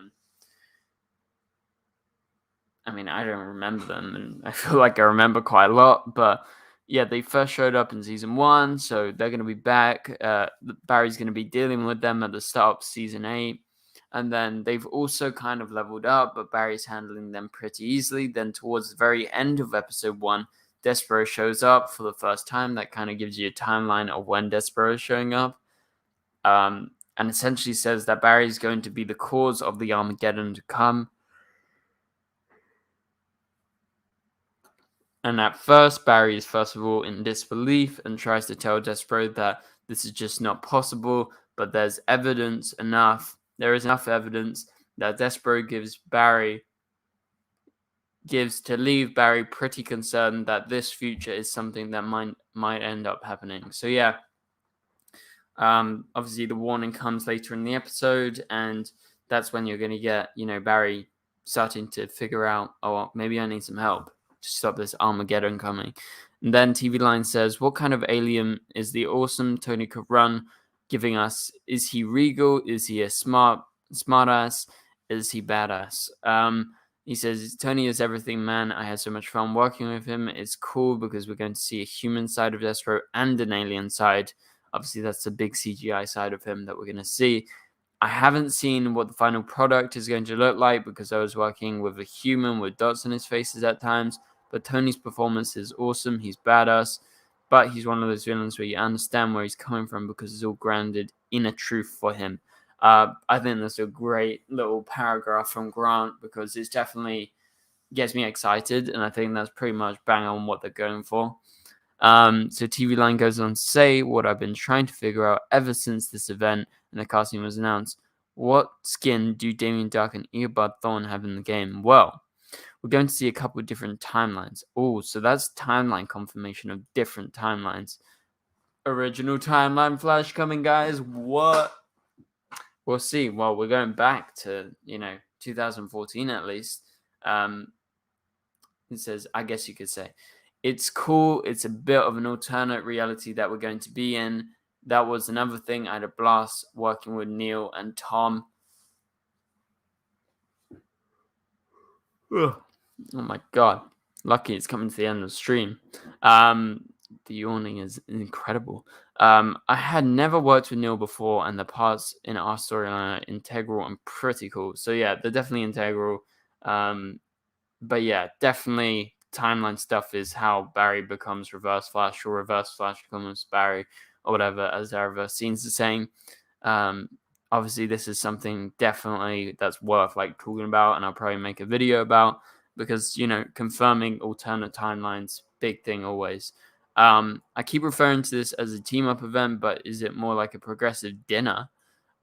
mean, I don't remember them, and I feel like I remember quite a lot, but yeah, they first showed up in season 1, so they're going to be back. Barry's going to be dealing with them at the start of season 8. And then they've also kind of leveled up, but Barry's handling them pretty easily. Then towards the very end of episode 1, Despero shows up for the first time. That kind of gives you a timeline of when Despero is showing up. And essentially says that Barry's going to be the cause of the Armageddon to come. And at first, Barry is first of all in disbelief and tries to tell Despero that this is just not possible, but there is enough evidence that Despero gives to leave Barry pretty concerned that this future is something that might end up happening. So yeah, obviously the warning comes later in the episode, and that's when you're going to get, Barry starting to figure out, oh, maybe I need some help to stop this Armageddon coming. And then TV Line says, what kind of alien is the awesome Tony could run giving us? Is he regal? Is he a smart ass? Is he badass? He says, Tony is everything, man. I had so much fun working with him. It's cool because we're going to see a human side of Despero and an alien side. Obviously, that's the big CGI side of him that we're going to see. I haven't seen what the final product is going to look like because I was working with a human with dots on his faces at times. But Tony's performance is awesome. He's badass. But he's one of those villains where you understand where he's coming from because it's all grounded in a truth for him. I think that's a great little paragraph from Grant because it definitely gets me excited. And I think that's pretty much bang on what they're going for. So TV Line goes on to say what I've been trying to figure out ever since this event and the casting was announced. What skin do Damien Dark and Eobard Thawne have in the game? Well, we're going to see a couple of different timelines. Oh, so that's timeline confirmation of different timelines. Original timeline flash coming, guys. What? We'll see. Well, we're going back to, 2014 at least. It says, I guess you could say. It's cool. It's a bit of an alternate reality that we're going to be in. That was another thing. I had a blast working with Neil and Tom. Ugh. Oh my god. Lucky it's coming to the end of the stream. The yawning is incredible. I had never worked with Neil before, and the parts in our storyline are integral and pretty cool. So yeah, they're definitely integral. But yeah, definitely timeline stuff is how Barry becomes Reverse Flash, or Reverse Flash becomes Barry, or whatever, as our reverse scenes are saying. Obviously, this is something definitely that's worth talking about, and I'll probably make a video about because confirming alternate timelines, big thing always. I keep referring to this as a team up event, but is it more like a progressive dinner?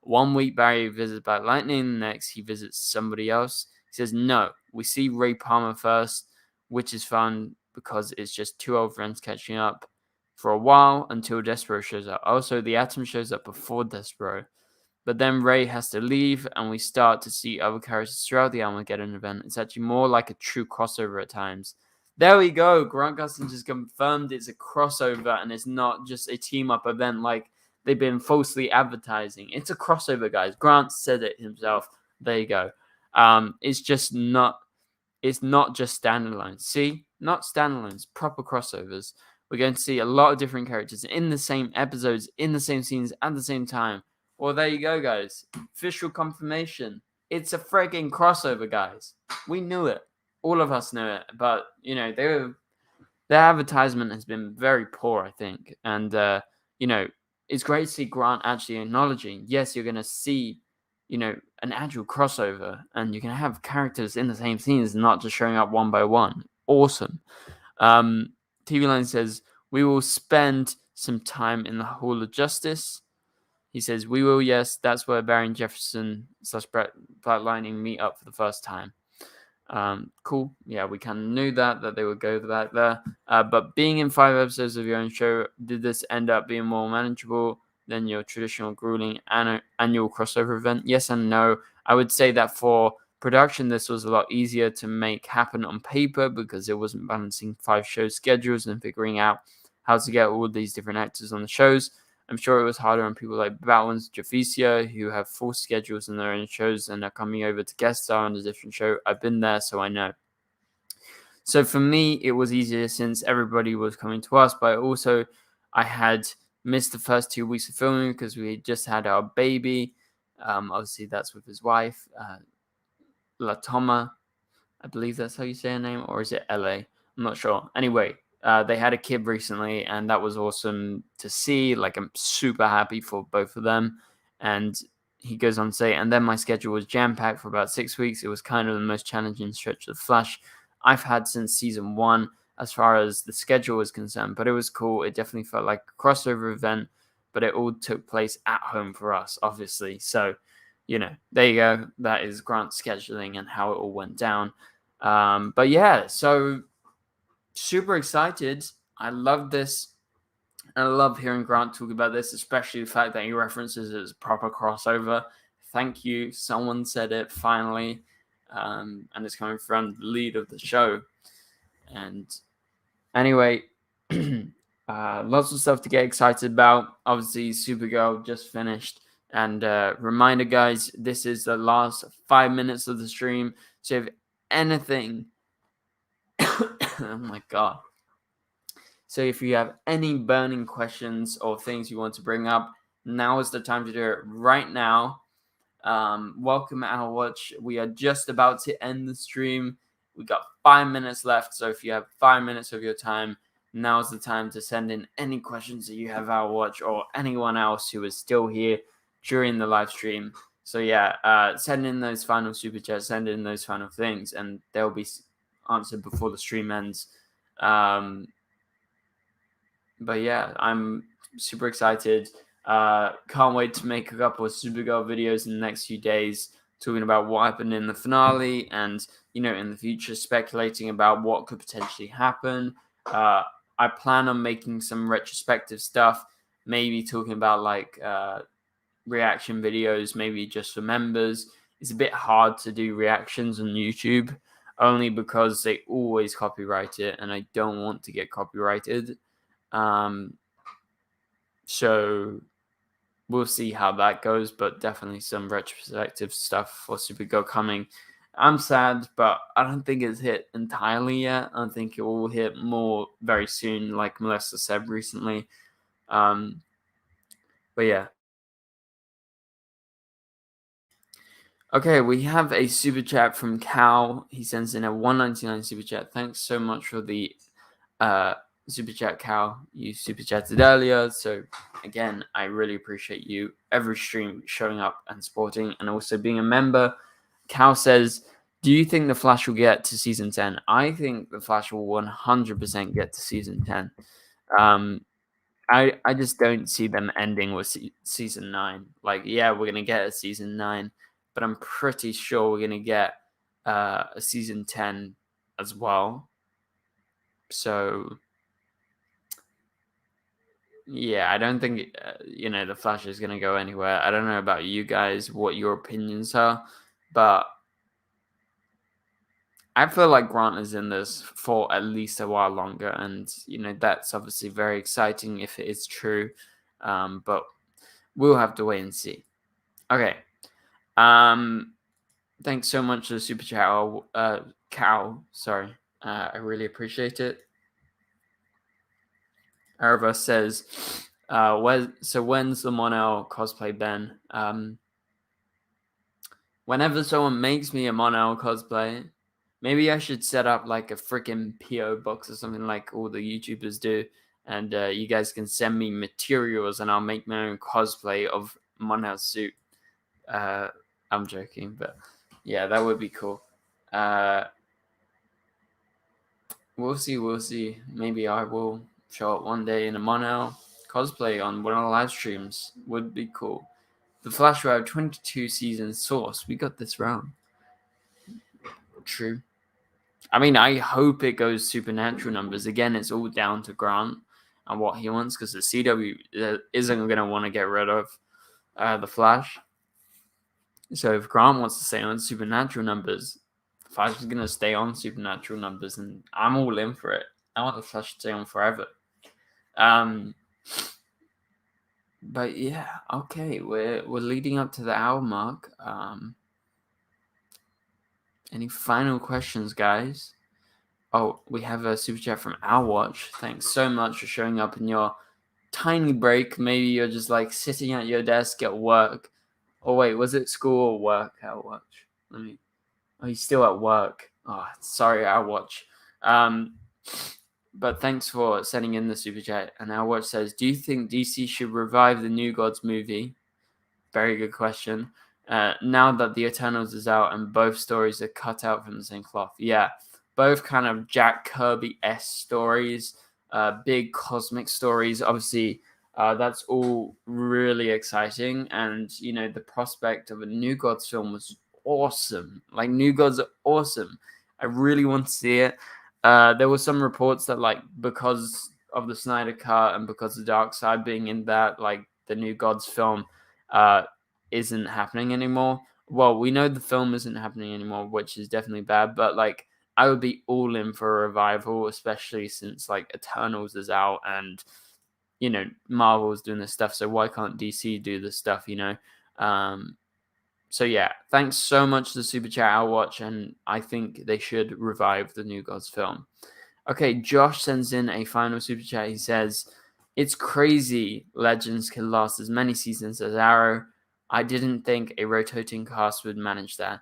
1 week Barry visits Black Lightning, the next he visits somebody else. He says no. We see Ray Palmer first, which is fun because it's just two old friends catching up for a while until Despero shows up. Also, the Atom shows up before Despero. But then Ray has to leave, and we start to see other characters throughout the Armageddon event. It's actually more like a true crossover at times. There we go. Grant Gustin just confirmed it's a crossover, and it's not just a team-up event like they've been falsely advertising. It's a crossover, guys. Grant said it himself. There you go. It's not just standalones. See? Not standalones. Proper crossovers. We're going to see a lot of different characters in the same episodes, in the same scenes, at the same time. Well, there you go, guys. Official confirmation. It's a frigging crossover, guys. We knew it. All of us knew it. But, their advertisement has been very poor, I think. And, it's great to see Grant actually acknowledging, yes, you're going to see, an actual crossover. And you can have characters in the same scenes and not just showing up one by one. Awesome. TV Line says, we will spend some time in the Hall of Justice. He says, we will, yes. That's where Barry and Jefferson / Black Lightning meet up for the first time. Cool. Yeah, we kind of knew that they would go back there. But being in 5 episodes of your own show, did this end up being more manageable than your traditional grueling annual crossover event? Yes and no. I would say that for production, this was a lot easier to make happen on paper because it wasn't balancing 5 show schedules and figuring out how to get all these different actors on the shows. I'm sure it was harder on people like Bowens, Javicia, who have full schedules in their own shows and are coming over to guest star on a different show. I've been there, so I know. So for me, it was easier since everybody was coming to us, but also I had missed the first 2 weeks of filming because we just had our baby. Obviously, that's with his wife, Latoma. I believe that's how you say her name, or is it LA? I'm not sure. Anyway, they had a kid recently, and that was awesome to see. Like, I'm super happy for both of them. And he goes on to say, and then my schedule was jam packed for about 6 weeks. It was kind of the most challenging stretch of Flash I've had since season 1, as far as the schedule was concerned. But it was cool. It definitely felt like a crossover event, but it all took place at home for us, obviously. So, there you go. That is Grant's scheduling and how it all went down. But yeah, so super excited. I love this. I love hearing Grant talk about this, especially the fact that he references it as a proper crossover. Thank you. Someone said it finally. And it's coming from the lead of the show. And anyway, lots of stuff to get excited about. Obviously, Supergirl just finished. And reminder, guys, this is the last 5 minutes of the stream. So if anything, oh my god. So if you have any burning questions or things you want to bring up, now is the time to do it right now. Welcome Our Watch. We are just about to end the stream. We got 5 minutes left. So if you have 5 minutes of your time, now is the time to send in any questions that you have Our Watch or anyone else who is still here during the live stream. So yeah, send in those final super chats, send in those final things, and they'll be answered before the stream ends. But yeah, I'm super excited. Can't wait to make a couple of Supergirl videos in the next few days, talking about what happened in the finale and, in the future, speculating about what could potentially happen. I plan on making some retrospective stuff, maybe talking about like reaction videos, maybe just for members. It's a bit hard to do reactions on YouTube, only because they always copyright it, and I don't want to get copyrighted. So we'll see how that goes, but definitely some retrospective stuff for Supergirl coming. I'm sad, but I don't think it's hit entirely yet. I think it will hit more very soon, like Melissa said recently. But yeah. Okay, we have a super chat from Cal. He sends in a 199 super chat. Thanks so much for the super chat, Cal. You super chatted earlier, so again, I really appreciate you every stream showing up and supporting, and also being a member. Cal says, "Do you think the Flash will get to season 10?" I think the Flash will 100% get to season 10. I just don't see them ending with season 9. Like, yeah, we're gonna get a season 9, but I'm pretty sure we're gonna get a season 10 as well. So yeah, I don't think the Flash is gonna go anywhere. I don't know about you guys, what your opinions are, but I feel like Grant is in this for at least a while longer, and that's obviously very exciting if it is true. But we'll have to wait and see. Okay. Thanks so much for the super chat, Cal. Sorry, I really appreciate it. Arva says, when's the Mon-El cosplay, Ben? Whenever someone makes me a Mon-El cosplay, maybe I should set up like a freaking PO box or something like all the YouTubers do, and you guys can send me materials, and I'll make my own cosplay of Mon-El's suit. I'm joking, but yeah, that would be cool. We'll see. Maybe I will show up one day in a Mon-El cosplay on one of the live streams. Would be cool. The Flash will have 22 seasons source. We got this wrong. True. I mean, I hope it goes supernatural numbers. Again, it's all down to Grant and what he wants, because the CW isn't going to want to get rid of the Flash. So if Grant wants to stay on supernatural numbers, the Flash is going to stay on supernatural numbers, and I'm all in for it. I want the Flash to stay on forever. But yeah, okay, we're leading up to the hour mark. Any final questions, guys? Oh, we have a super chat from Our Watch. Thanks so much for showing up in your tiny break. Maybe you're just like sitting at your desk at work. Oh wait, was it school or work? Our Watch. Oh, he's still at work. Oh, sorry, Our Watch. But thanks for sending in the super chat. And Our Watch says, "Do you think DC should revive the New Gods movie?" Very good question. Now that the Eternals is out and both stories are cut out from the same cloth, yeah, both kind of Jack Kirby-esque stories, big cosmic stories. Obviously, that's all really exciting, and the prospect of a New Gods film was awesome. Like New Gods are awesome. I really want to see it. There were some reports that because of the Snyder Cut and because of Darkseid being in that, the New Gods film uh, isn't happening anymore. Well, we know the film isn't happening anymore, which is definitely bad. But I would be all in for a revival, especially since Eternals is out and Marvel's doing this stuff. So why can't DC do this stuff? So yeah, thanks so much to the super chat. I'll watch, and I think they should revive the New Gods film. Okay, Josh sends in a final super chat. He says, "It's crazy Legends can last as many seasons as Arrow. I didn't think a rotating cast would manage that."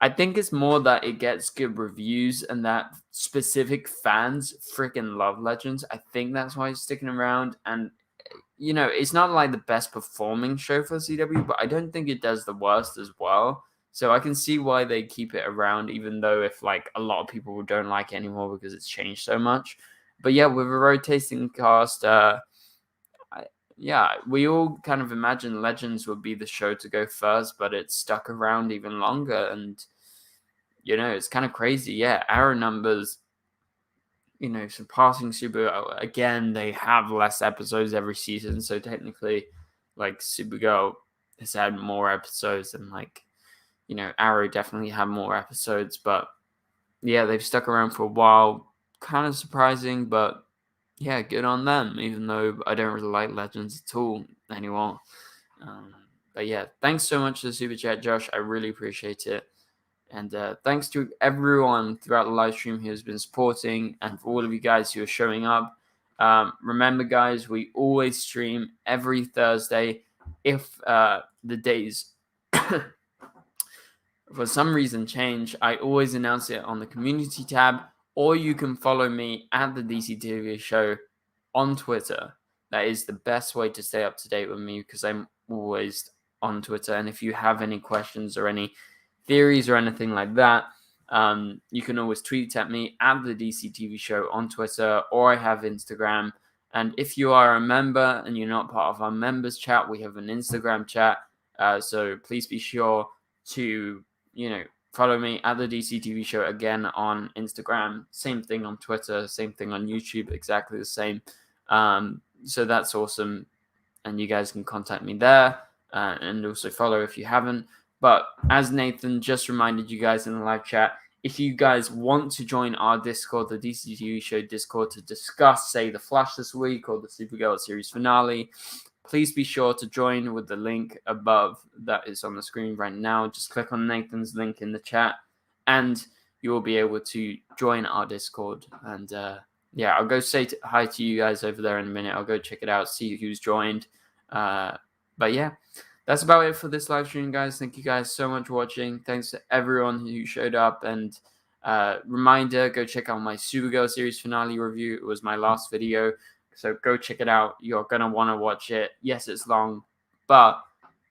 I think it's more that it gets good reviews and that specific fans freaking love Legends. I think that's why it's sticking around. And, it's not like the best performing show for CW, but I don't think it does the worst as well. So I can see why they keep it around, even though if a lot of people don't like it anymore because it's changed so much. But yeah, with a rotating cast, yeah, we all kind of imagine Legends would be the show to go first, but it's stuck around even longer, and it's kind of crazy. Yeah, Arrow numbers, surpassing Supergirl again. They have less episodes every season, so technically, Supergirl has had more episodes, and Arrow definitely had more episodes, but yeah, they've stuck around for a while. Kind of surprising, but yeah, good on them, even though I don't really like Legends at all anymore. But yeah, thanks so much for the super chat, Josh. I really appreciate it. And thanks to everyone throughout the live stream who has been supporting, and for all of you guys who are showing up. Remember, guys, we always stream every Thursday. If the days for some reason change, I always announce it on the community tab, or you can follow me at the DCTV show on Twitter. That is the best way to stay up to date with me because I'm always on Twitter. And if you have any questions or any theories or anything like that, you can always tweet at me at the DCTV show on Twitter, or I have Instagram. And if you are a member and you're not part of our members chat, we have an Instagram chat. So please be sure to follow me at the DCTV show again on Instagram. Same thing on Twitter, same thing on YouTube, exactly the same. So that's awesome. And you guys can contact me there and also follow if you haven't. But as Nathan just reminded you guys in the live chat, if you guys want to join our Discord, the DCTV show Discord, to discuss, say, the Flash this week or the Supergirl series finale, please be sure to join with the link above that is on the screen right now. Just click on Nathan's link in the chat and you will be able to join our Discord. And yeah, I'll go say hi to you guys over there in a minute. I'll go check it out, see who's joined. But yeah, that's about it for this live stream, guys. Thank you guys so much for watching. Thanks to everyone who showed up. And reminder, go check out my Supergirl series finale review. It was my last video. So go check it out. You're going to want to watch it. Yes, it's long, but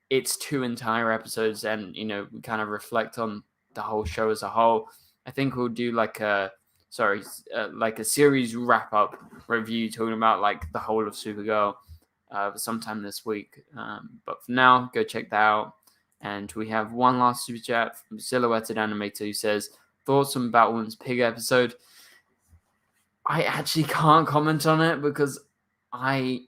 it's 2 entire episodes. And, we kind of reflect on the whole show as a whole. I think we'll do like a series wrap-up review talking about the whole of Supergirl sometime this week. But for now, go check that out. And we have one last super chat from Silhouetted Animator who says, "Thoughts on Batwoman's Pig episode?" I actually can't comment on it because I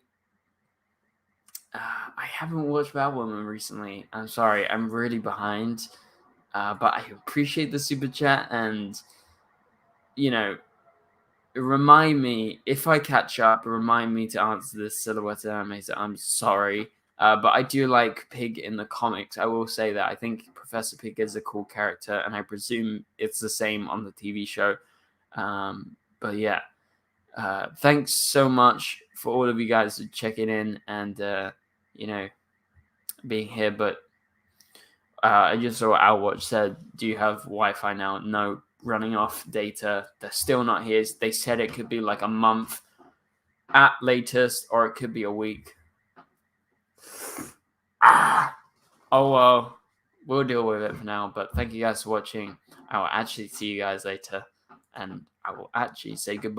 haven't watched Batwoman recently. I'm sorry, I'm really behind. But I appreciate the super chat, and remind me if I catch up. Remind me to answer this, Silhouette Animator. I'm sorry, but I do like Pig in the comics. I will say that I think Professor Pig is a cool character, and I presume it's the same on the TV show. But yeah, thanks so much for all of you guys checking in and being here. But I just saw Outwatch said, "Do you have Wi-Fi now?" No, running off data. They're still not here. They said it could be like a month at latest, or it could be a week. Oh well, we'll deal with it for now. But thank you guys for watching. I will actually see you guys later, and I will actually say goodbye.